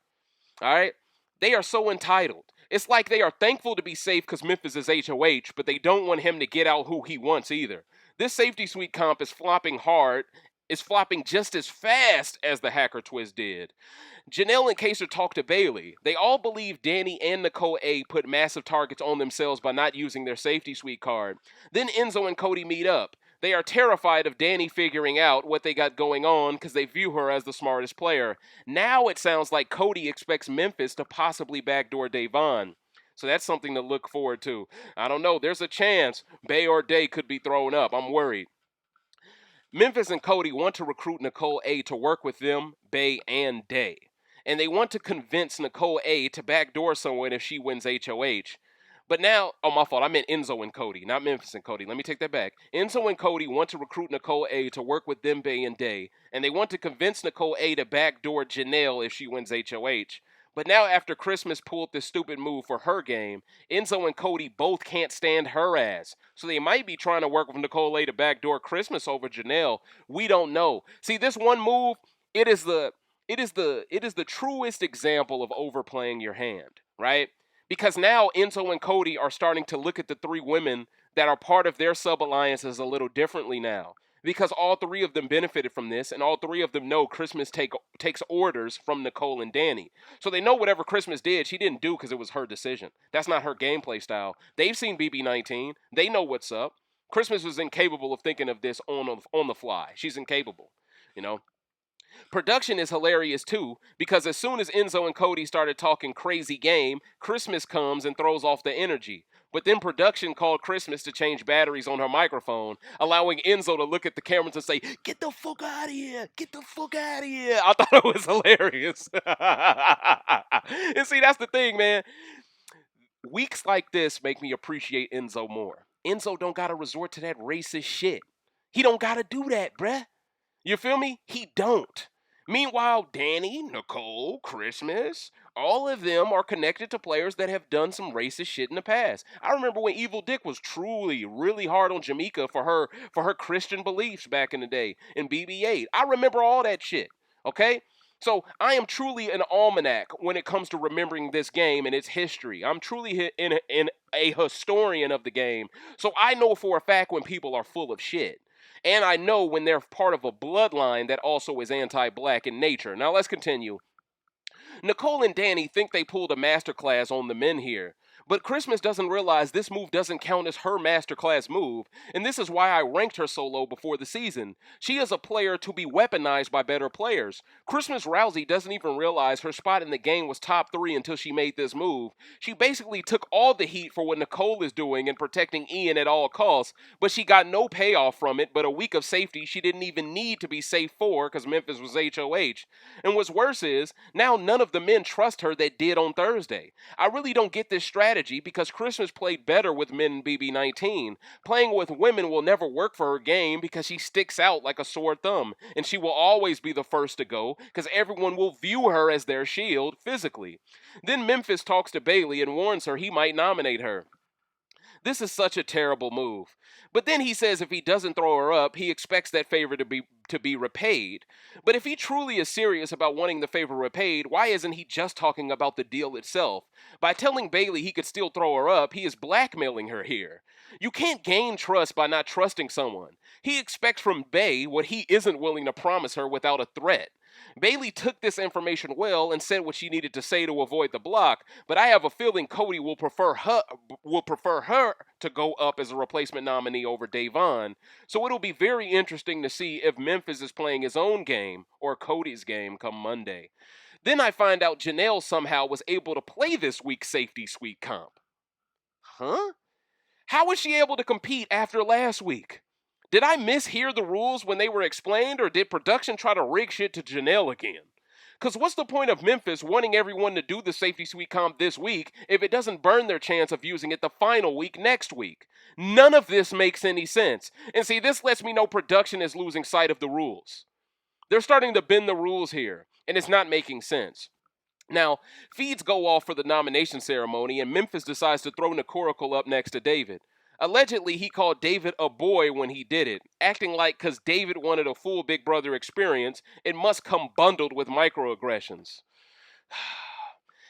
alright? They are so entitled. It's like they are thankful to be safe because Memphis is HOH, but they don't want him to get out who he wants either. This safety suite comp is flopping hard, is flopping just as fast as the hacker twist did. Janelle and Kaser talk to Bailey. They all believe Danny and Nicole A put massive targets on themselves by not using their safety suite card. Then Enzo and Cody meet up. They are terrified of Danny figuring out what they got going on because they view her as the smartest player. Now it sounds like Cody expects Memphis to possibly backdoor Davon. So that's something to look forward to. I don't know. There's a chance Bay or Day could be thrown up. I'm worried. Memphis and Cody want to recruit Nicole A to work with them, Bay, and Day. And they want to convince Nicole A to backdoor someone if she wins HOH. But now, oh, my fault. I meant Enzo and Cody, not Memphis and Cody. Let me take that back. Enzo and Cody want to recruit Nicole A to work with them, Bay, and Day. And they want to convince Nicole A to backdoor Janelle if she wins HOH. But now, after Christmas pulled this stupid move for her game, Enzo and Cody both can't stand her ass. So they might be trying to work with Nicole A to backdoor Christmas over Janelle. We don't know. See, this one move, it is the truest example of overplaying your hand, right? Because now Enzo and Cody are starting to look at the three women that are part of their sub-alliances a little differently now. Because all three of them benefited from this, and all three of them know Christmas takes orders from Nicole and Danny. So they know whatever Christmas did, she didn't do because it was her decision. That's not her gameplay style. They've seen BB19. They know what's up. Christmas was incapable of thinking of this on the fly. She's incapable, you know. Production is hilarious too, because as soon as Enzo and Cody started talking crazy game, Christmas comes and throws off the energy. But then production called Christmas to change batteries on her microphone, allowing Enzo to look at the cameras and say, "Get the fuck out of here! Get the fuck out of here!" I thought it was hilarious. And see, that's the thing, man. Weeks like this make me appreciate Enzo more. Enzo don't gotta resort to that racist shit. He don't gotta do that, bruh. You feel me? He don't. Meanwhile, Danny, Nicole, Christmas, all of them are connected to players that have done some racist shit in the past. I remember when Evil Dick was truly really hard on Jamaica for her Christian beliefs back in the day in BB8. I remember all that shit. Okay? So I am truly an almanac when it comes to remembering this game and its history. I'm truly in a historian of the game. So I know for a fact when people are full of shit. And I know when they're part of a bloodline that also is anti-black in nature. Now let's continue. Nicole and Danny think they pulled a masterclass on the men here. But Christmas doesn't realize this move doesn't count as her masterclass move, and this is why I ranked her so low before the season. She is a player to be weaponized by better players. Christmas Rousey doesn't even realize her spot in the game was top 3 until she made this move. She basically took all the heat for what Nicole is doing and protecting Ian at all costs, but she got no payoff from it but a week of safety she didn't even need to be safe for because Memphis was HOH. And what's worse is, now none of the men trust her that did on Thursday. I really don't get this strategy because Christmas played better with men in BB19. Playing with women will never work for her game because she sticks out like a sore thumb, and she will always be the first to go because everyone will view her as their shield physically. Then Memphis talks to Bailey and warns her he might nominate her. This is such a terrible move. But then he says if he doesn't throw her up, he expects that favor to be repaid. But if he truly is serious about wanting the favor repaid, why isn't he just talking about the deal itself? By telling Bailey he could still throw her up, he is blackmailing her here. You can't gain trust by not trusting someone. He expects from Bay what he isn't willing to promise her without a threat. Bailey took this information well and said what she needed to say to avoid the block, but I have a feeling Cody will prefer her to go up as a replacement nominee over Davon. So it'll be very interesting to see if Memphis is playing his own game or Cody's game come Monday. Then I find out Janelle somehow was able to play this week's safety suite comp. Huh? How was she able to compete after last week? Did I mishear the rules when they were explained, or did production try to rig shit to Janelle again? Because what's the point of Memphis wanting everyone to do the safety suite comp this week if it doesn't burn their chance of using it the final week next week? None of this makes any sense. And see, this lets me know production is losing sight of the rules. They're starting to bend the rules here, and it's not making sense. Now, feeds go off for the nomination ceremony, and Memphis decides to throw Nicoracle up next to David. Allegedly, he called David a boy when he did it, acting like because David wanted a full Big Brother experience, it must come bundled with microaggressions.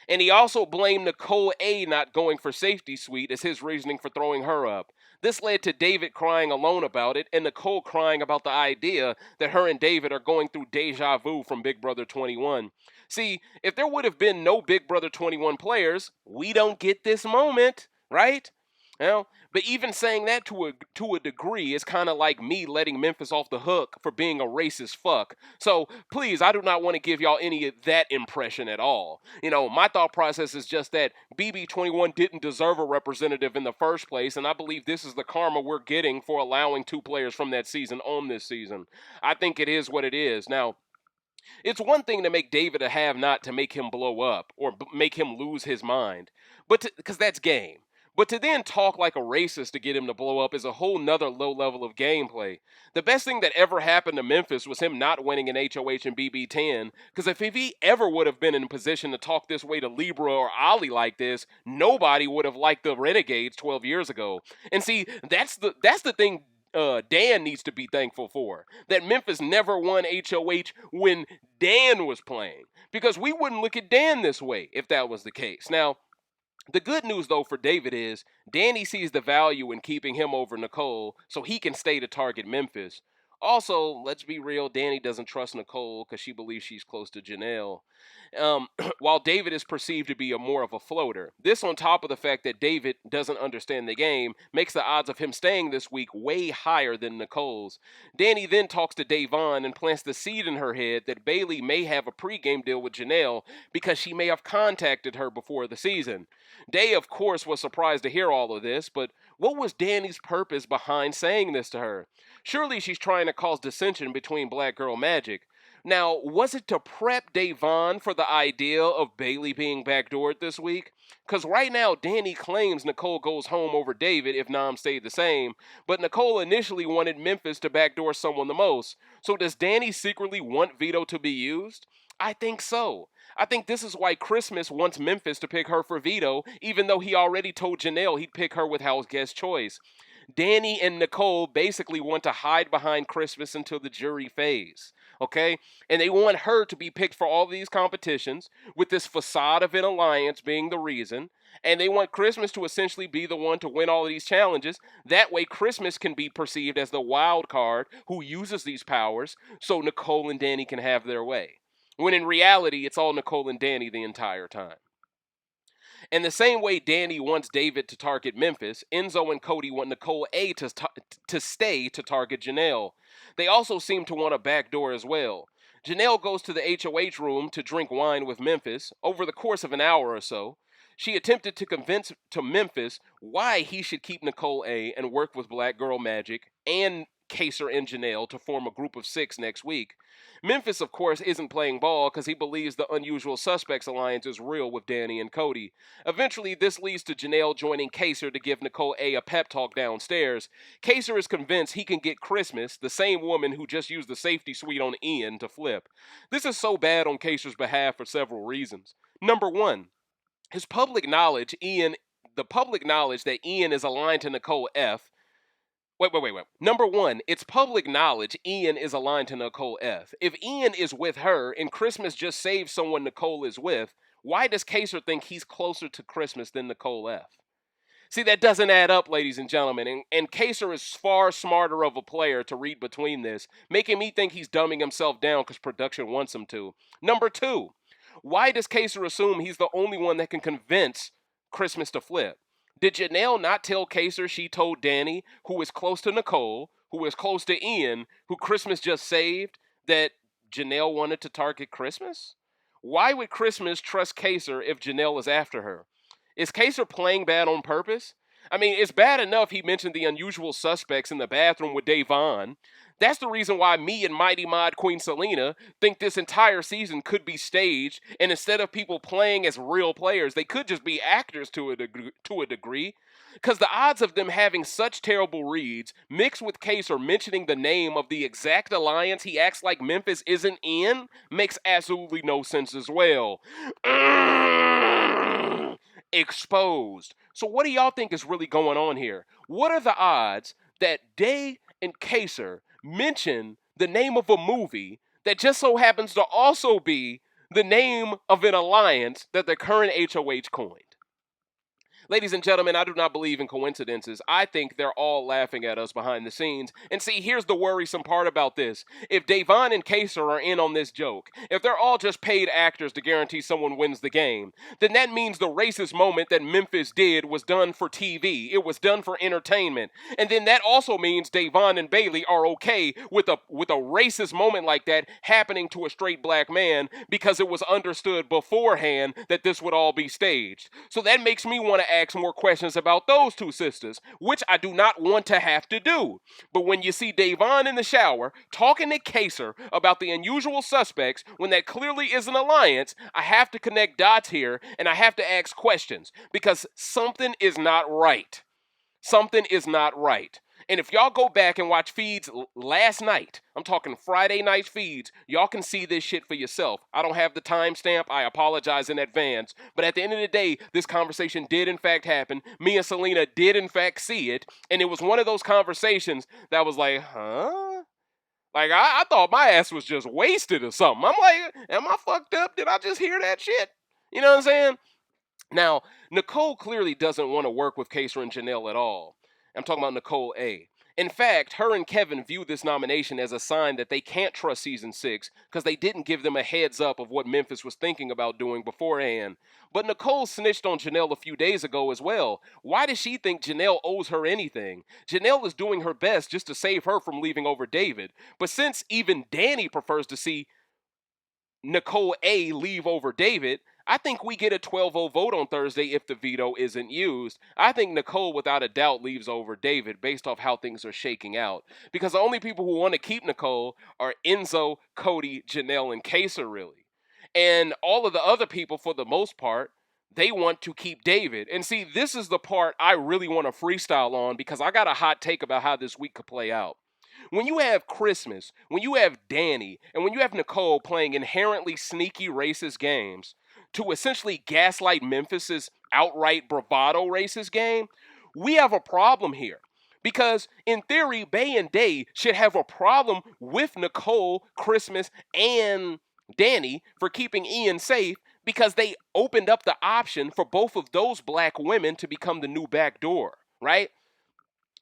And he also blamed Nicole A not going for safety suite as his reasoning for throwing her up. This led to David crying alone about it and Nicole crying about the idea that her and David are going through deja vu from Big Brother 21. See, if there would have been no Big Brother 21 players, we don't get this moment, right? Well, but even saying that to a degree is kind of like me letting Memphis off the hook for being a racist fuck. So please, I do not want to give y'all any of that impression at all. My thought process is just that BB21 didn't deserve a representative in the first place, and I believe this is the karma we're getting for allowing 2 players from that season on this season. I think it is what it is. Now, it's one thing to make David a have not to make him blow up or make him lose his mind, but because that's game. But to then talk like a racist to get him to blow up is a whole nother low level of gameplay. The best thing that ever happened to Memphis was him not winning an HOH and BB10, because if he ever would have been in a position to talk this way to Libra or Ollie like this, nobody would have liked the Renegades 12 years ago. And see, that's the thing Dan needs to be thankful for. That Memphis never won HOH when Dan was playing. Because we wouldn't look at Dan this way if that was the case. Now, the good news, though, for David is Danny sees the value in keeping him over Nicole so he can stay to target Memphis. Also, let's be real, Danny doesn't trust Nicole because she believes she's close to Janelle. While David is perceived to be more of a floater. This, on top of the fact that David doesn't understand the game, makes the odds of him staying this week way higher than Nicole's. Danny then talks to Davon and plants the seed in her head that Bailey may have a pregame deal with Janelle because she may have contacted her before the season. Day, of course, was surprised to hear all of this, but what was Danny's purpose behind saying this to her? Surely she's trying to cause dissension between Black Girl Magic. Now, was it to prep Davon for the idea of Bailey being backdoored this week? Because right now, Danny claims Nicole goes home over David if Nam stayed the same, but Nicole initially wanted Memphis to backdoor someone the most. So does Danny secretly want Vito to be used? I think so. I think this is why Christmas wants Memphis to pick her for Vito, even though he already told Janelle he'd pick her with house guest choice. Danny and Nicole basically want to hide behind Christmas until the jury phase, okay? And they want her to be picked for all these competitions, with this facade of an alliance being the reason. And they want Christmas to essentially be the one to win all of these challenges. That way, Christmas can be perceived as the wild card who uses these powers, so Nicole and Danny can have their way. When in reality, it's all Nicole and Danny the entire time. In the same way Danny wants David to target Memphis, Enzo and Cody want Nicole A to stay to target Janelle. They also seem to want a backdoor as well. Janelle goes to the HOH room to drink wine with Memphis. Over the course of an hour or so, she attempted to convince to Memphis why he should keep Nicole A and work with Black Girl Magic and Kaser and Janelle to form a group of 6 next week. Memphis, of course, isn't playing ball because he believes the Unusual Suspects alliance is real with Danny and Cody. Eventually, this leads to Janelle joining Kaser to give Nicole A pep talk downstairs. Kaser is convinced he can get Christmas, the same woman who just used the safety suite on Ian, to flip. This is so bad on Kaser's behalf for several reasons. Number one, the public knowledge that Ian is aligned to Nicole F. Wait. Number one, it's public knowledge Ian is aligned to Nicole F. If Ian is with her and Christmas just saved someone Nicole is with, why does Kaser think he's closer to Christmas than Nicole F? See, that doesn't add up, ladies and gentlemen, and Kaser is far smarter of a player to read between this, making me think he's dumbing himself down because production wants him to. Number two, why does Kaser assume he's the only one that can convince Christmas to flip? Did Janelle not tell Kaser she told Danny, who is close to Nicole, who is close to Ian, who Christmas just saved, that Janelle wanted to target Christmas? Why would Christmas trust Kaser if Janelle is after her? Is Kaser playing bad on purpose? I mean, it's bad enough he mentioned the Unusual Suspects in the bathroom with Davon. That's the reason why me and Mighty Mod Queen Selena think this entire season could be staged, and instead of people playing as real players, they could just be actors to a degree. Because the odds of them having such terrible reads, mixed with Kaser mentioning the name of the exact alliance he acts like Memphis isn't in, makes absolutely no sense as well. Exposed. So what do y'all think is really going on here? What are the odds that Day and Kaser mention the name of a movie that just so happens to also be the name of an alliance that the current HOH coined? Ladies and gentlemen, I do not believe in coincidences. I think they're all laughing at us behind the scenes. And see, here's the worrisome part about this. If Davon and Kaser are in on this joke, if they're all just paid actors to guarantee someone wins the game, then that means the racist moment that Memphis did was done for TV. It was done for entertainment. And then that also means Davon and Bailey are okay with a racist moment like that happening to a straight black man because it was understood beforehand that this would all be staged. So that makes me want to ask more questions about those two sisters, which I do not want to have to do. But when you see Davon in the shower talking to Kaser about the unusual suspects when that clearly is an alliance, I have to connect dots here and I have to ask questions because something is not right. Something is not right. And if y'all go back and watch feeds last night, I'm talking Friday night feeds, y'all can see this shit for yourself. I don't have the timestamp. I apologize in advance. But at the end of the day, this conversation did in fact happen. Me and Selena did in fact see it. And it was one of those conversations that was like, huh? Like, I thought my ass was just wasted or something. I'm like, am I fucked up? Did I just hear that shit? You know what I'm saying? Now, Nicole clearly doesn't want to work with Kaser and Janelle at all. I'm talking about Nicole A. In fact, her and Kevin view this nomination as a sign that they can't trust season 6 because they didn't give them a heads up of what Memphis was thinking about doing beforehand. But Nicole snitched on Janelle a few days ago as well. Why does she think Janelle owes her anything? Janelle is doing her best just to save her from leaving over David. But since even Danny prefers to see Nicole A leave over David, I think we get a 12-0 vote on Thursday if the veto isn't used. I think Nicole, without a doubt, leaves over David based off how things are shaking out. Because the only people who want to keep Nicole are Enzo, Cody, Janelle, and Kaser, really. And all of the other people, for the most part, they want to keep David. And see, this is the part I really want to freestyle on because I got a hot take about how this week could play out. When you have Christmas, when you have Danny, and when you have Nicole playing inherently sneaky racist games to essentially gaslight Memphis's outright bravado racist game, we have a problem here. Because in theory, Bay and Day should have a problem with Nicole, Christmas, and Danny for keeping Ian safe because they opened up the option for both of those black women to become the new back door, right?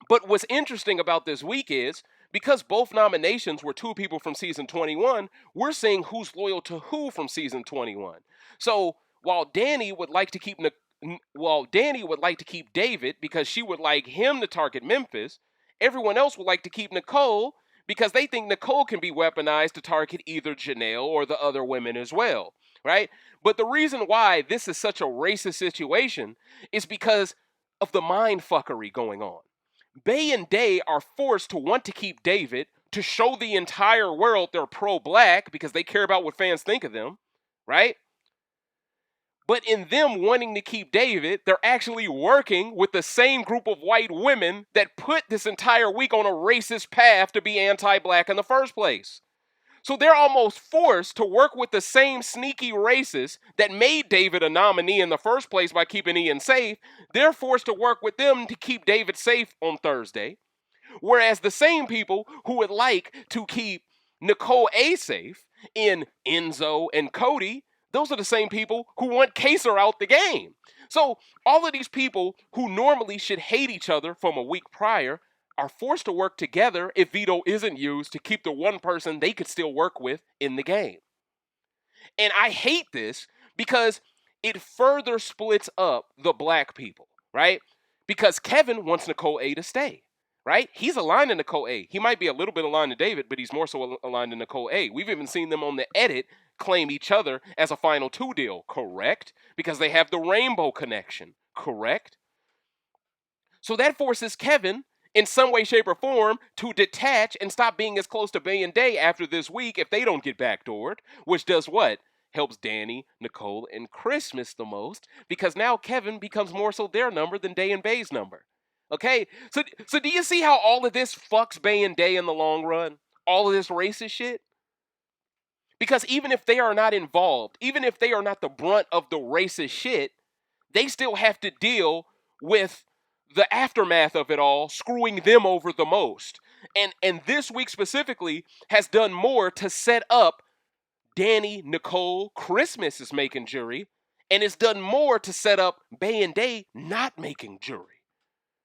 But what's interesting about this week is because both nominations were two people from season 21, we're seeing who's loyal to who from season 21. So while Danny would like to keep David because she would like him to target Memphis, everyone else would like to keep Nicole because they think Nicole can be weaponized to target either Janelle or the other women as well, right? But the reason why this is such a racist situation is because of the mind fuckery going on. Bay and Day are forced to want to keep David to show the entire world they're pro-black because they care about what fans think of them, right? But in them wanting to keep David, they're actually working with the same group of white women that put this entire week on a racist path to be anti-black in the first place. So they're almost forced to work with the same sneaky racists that made David a nominee in the first place by keeping Ian safe. They're forced to work with them to keep David safe on Thursday. Whereas the same people who would like to keep Nicole A safe in Enzo and Cody, those are the same people who want Kaser out the game. So all of these people who normally should hate each other from a week prior are forced to work together if veto isn't used to keep the one person they could still work with in the game. And I hate this because it further splits up the black people, right? Because Kevin wants Nicole A to stay, right? He's aligned to Nicole A. He might be a little bit aligned to David, but he's more so aligned to Nicole A. We've even seen them on the edit claim each other as a final two deal, correct? Because they have the rainbow connection, correct? So that forces Kevin in some way, shape, or form to detach and stop being as close to Bay and Day after this week if they don't get backdoored, which does what? Helps Danny, Nicole, and Christmas the most because now Kevin becomes more so their number than Day and Bay's number. Okay? So do you see how all of this fucks Bay and Day in the long run? All of this racist shit? Because even if they are not involved, even if they are not the brunt of the racist shit, they still have to deal with the aftermath of it all, screwing them over the most. And this week specifically has done more to set up Danny, Nicole, Christmas is making jury, And it's done more to set up Bay and Day not making jury,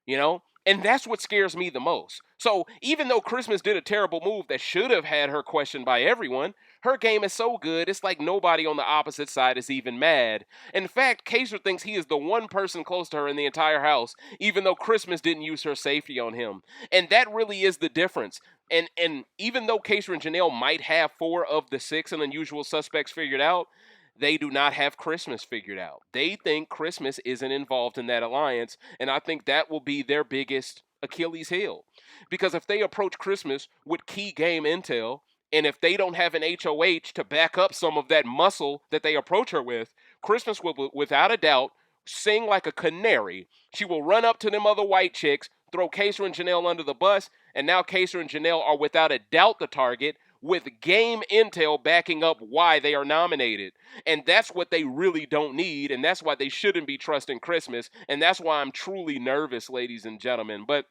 you know? And that's what scares me the most. So even though Christmas did a terrible move that should have had her questioned by everyone, her game is so good, it's like nobody on the opposite side is even mad. In fact, Kaser thinks he is the one person close to her in the entire house, even though Christmas didn't use her safety on him. And that really is the difference. And even though Kaser and Janelle might have 4 of the 6 and unusual suspects figured out, they do not have Christmas figured out. They think Christmas isn't involved in that alliance, and I think that will be their biggest Achilles heel. Because if they approach Christmas with key game intel, and if they don't have an HOH to back up some of that muscle that they approach her with, Christmas will, without a doubt, sing like a canary. She will run up to them other white chicks, throw Kaser and Janelle under the bus, and now Kaser and Janelle are without a doubt the target, with game intel backing up why they are nominated. And that's what they really don't need, and that's why they shouldn't be trusting Christmas, and that's why I'm truly nervous, ladies and gentlemen. But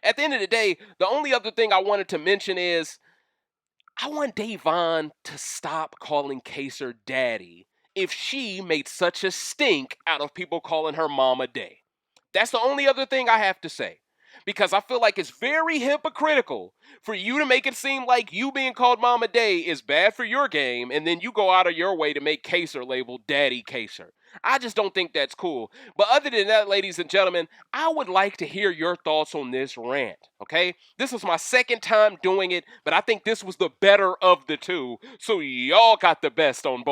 at the end of the day, the only other thing I wanted to mention is I want Davon to stop calling Kaser daddy if she made such a stink out of people calling her Mama Day. That's the only other thing I have to say. Because I feel like it's very hypocritical for you to make it seem like you being called Mama Day is bad for your game, and then you go out of your way to make Kaser label Daddy Kaser. I just don't think that's cool. But other than that, ladies and gentlemen, I would like to hear your thoughts on this rant, okay? This was my second time doing it, but I think this was the better of the two. So y'all got the best of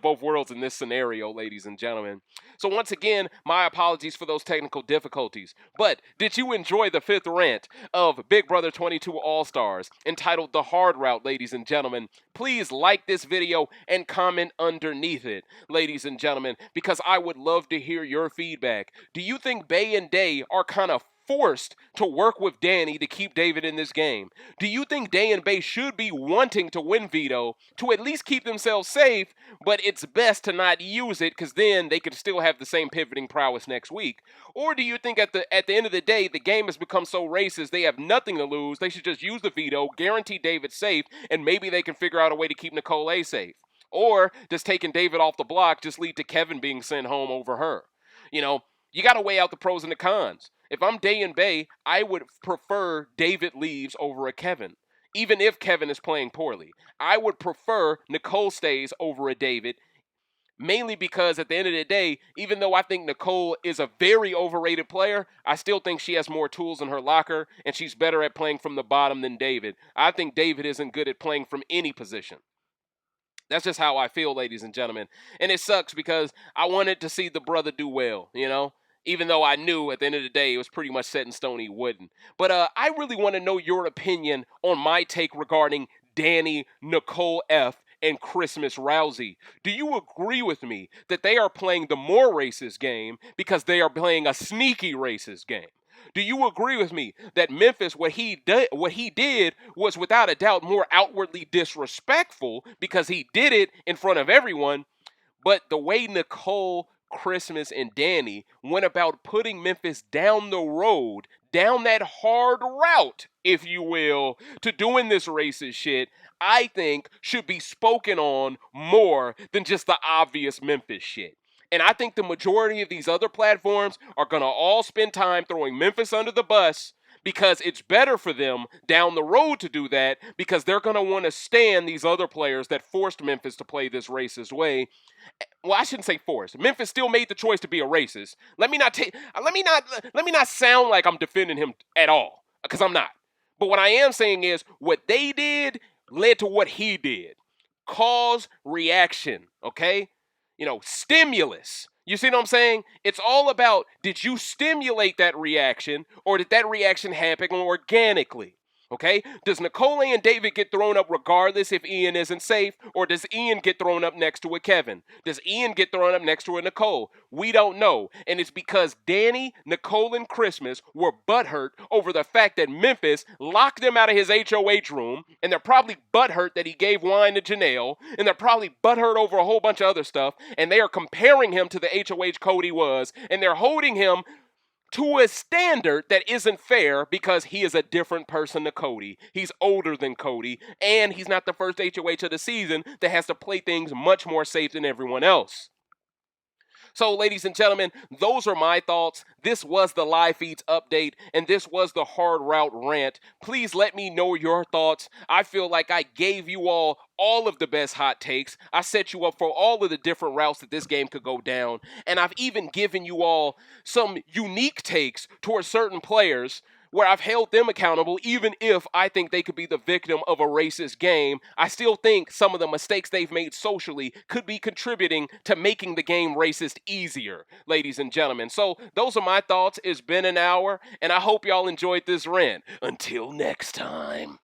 both worlds in this scenario, ladies and gentlemen. So once again, my apologies for those technical difficulties. But did you enjoy the 5th rant of Big Brother 22 All-Stars entitled The Hard Route, ladies and gentlemen? Please like this video and comment underneath it, ladies and gentlemen, because I would love to hear your feedback. Do you think Bay and Day are kind of forced to work with Danny to keep David in this game? Do you think Day and Bay should be wanting to win veto to at least keep themselves safe, but it's best to not use it because then they could still have the same pivoting prowess next week? Or do you think at the end of the day, the game has become so racist they have nothing to lose, they should just use the veto, guarantee David safe, and maybe they can figure out a way to keep Nicole A safe? Or does taking David off the block just lead to Kevin being sent home over her? You know, you got to weigh out the pros and the cons. If I'm Day and Bay, I would prefer David leaves over a Kevin. Even if Kevin is playing poorly, I would prefer Nicole stays over a David, mainly because at the end of the day, even though I think Nicole is a very overrated player, I still think she has more tools in her locker, and she's better at playing from the bottom than David. I think David isn't good at playing from any position. That's just how I feel, ladies and gentlemen. And it sucks because I wanted to see the brother do well, you know? Even though I knew at the end of the day it was pretty much set in stone he wouldn't. But I really want to know your opinion on my take regarding Danny, Nicole F., and Christmas Rousey. Do you agree with me that they are playing the more racist game because they are playing a sneaky racist game? Do you agree with me that Memphis, what he did was without a doubt more outwardly disrespectful because he did it in front of everyone, but the way Nicole, Christmas, and Danny went about putting Memphis down the road, down that hard route, if you will, to doing this racist shit, I think should be spoken on more than just the obvious Memphis shit. And I think the majority of these other platforms are going to all spend time throwing Memphis under the bus because it's better for them down the road to do that because they're going to want to stand these other players that forced Memphis to play this racist way. Well, I shouldn't say forced. Memphis still made the choice to be a racist. Let me not sound like I'm defending him at all, because I'm not. But what I am saying is what they did led to what he did. Cause reaction, okay? You know, stimulus. You see what I'm saying? It's all about, did you stimulate that reaction or did that reaction happen organically? Okay? Does Nicole and David get thrown up regardless if Ian isn't safe, or does Ian get thrown up next to a Kevin? Does Ian get thrown up next to a Nicole? We don't know. And it's because Danny, Nicole, and Christmas were butthurt over the fact that Memphis locked them out of his HOH room, and they're probably butthurt that he gave wine to Janelle, and they're probably butthurt over a whole bunch of other stuff, and they are comparing him to the HOH Cody was, and they're holding him to a standard that isn't fair because he is a different person than Cody. He's older than Cody, and he's not the first HOH of the season that has to play things much more safe than everyone else. So, ladies and gentlemen, those are my thoughts. This was the live feeds update, and this was the hard route rant. Please let me know your thoughts. I feel like I gave you all of the best hot takes. I set you up for all of the different routes that this game could go down, and I've even given you all some unique takes towards certain players where I've held them accountable, even if I think they could be the victim of a racist game. I still think some of the mistakes they've made socially could be contributing to making the game racist easier, ladies and gentlemen. So those are my thoughts. It's been an hour, and I hope y'all enjoyed this rant. Until next time.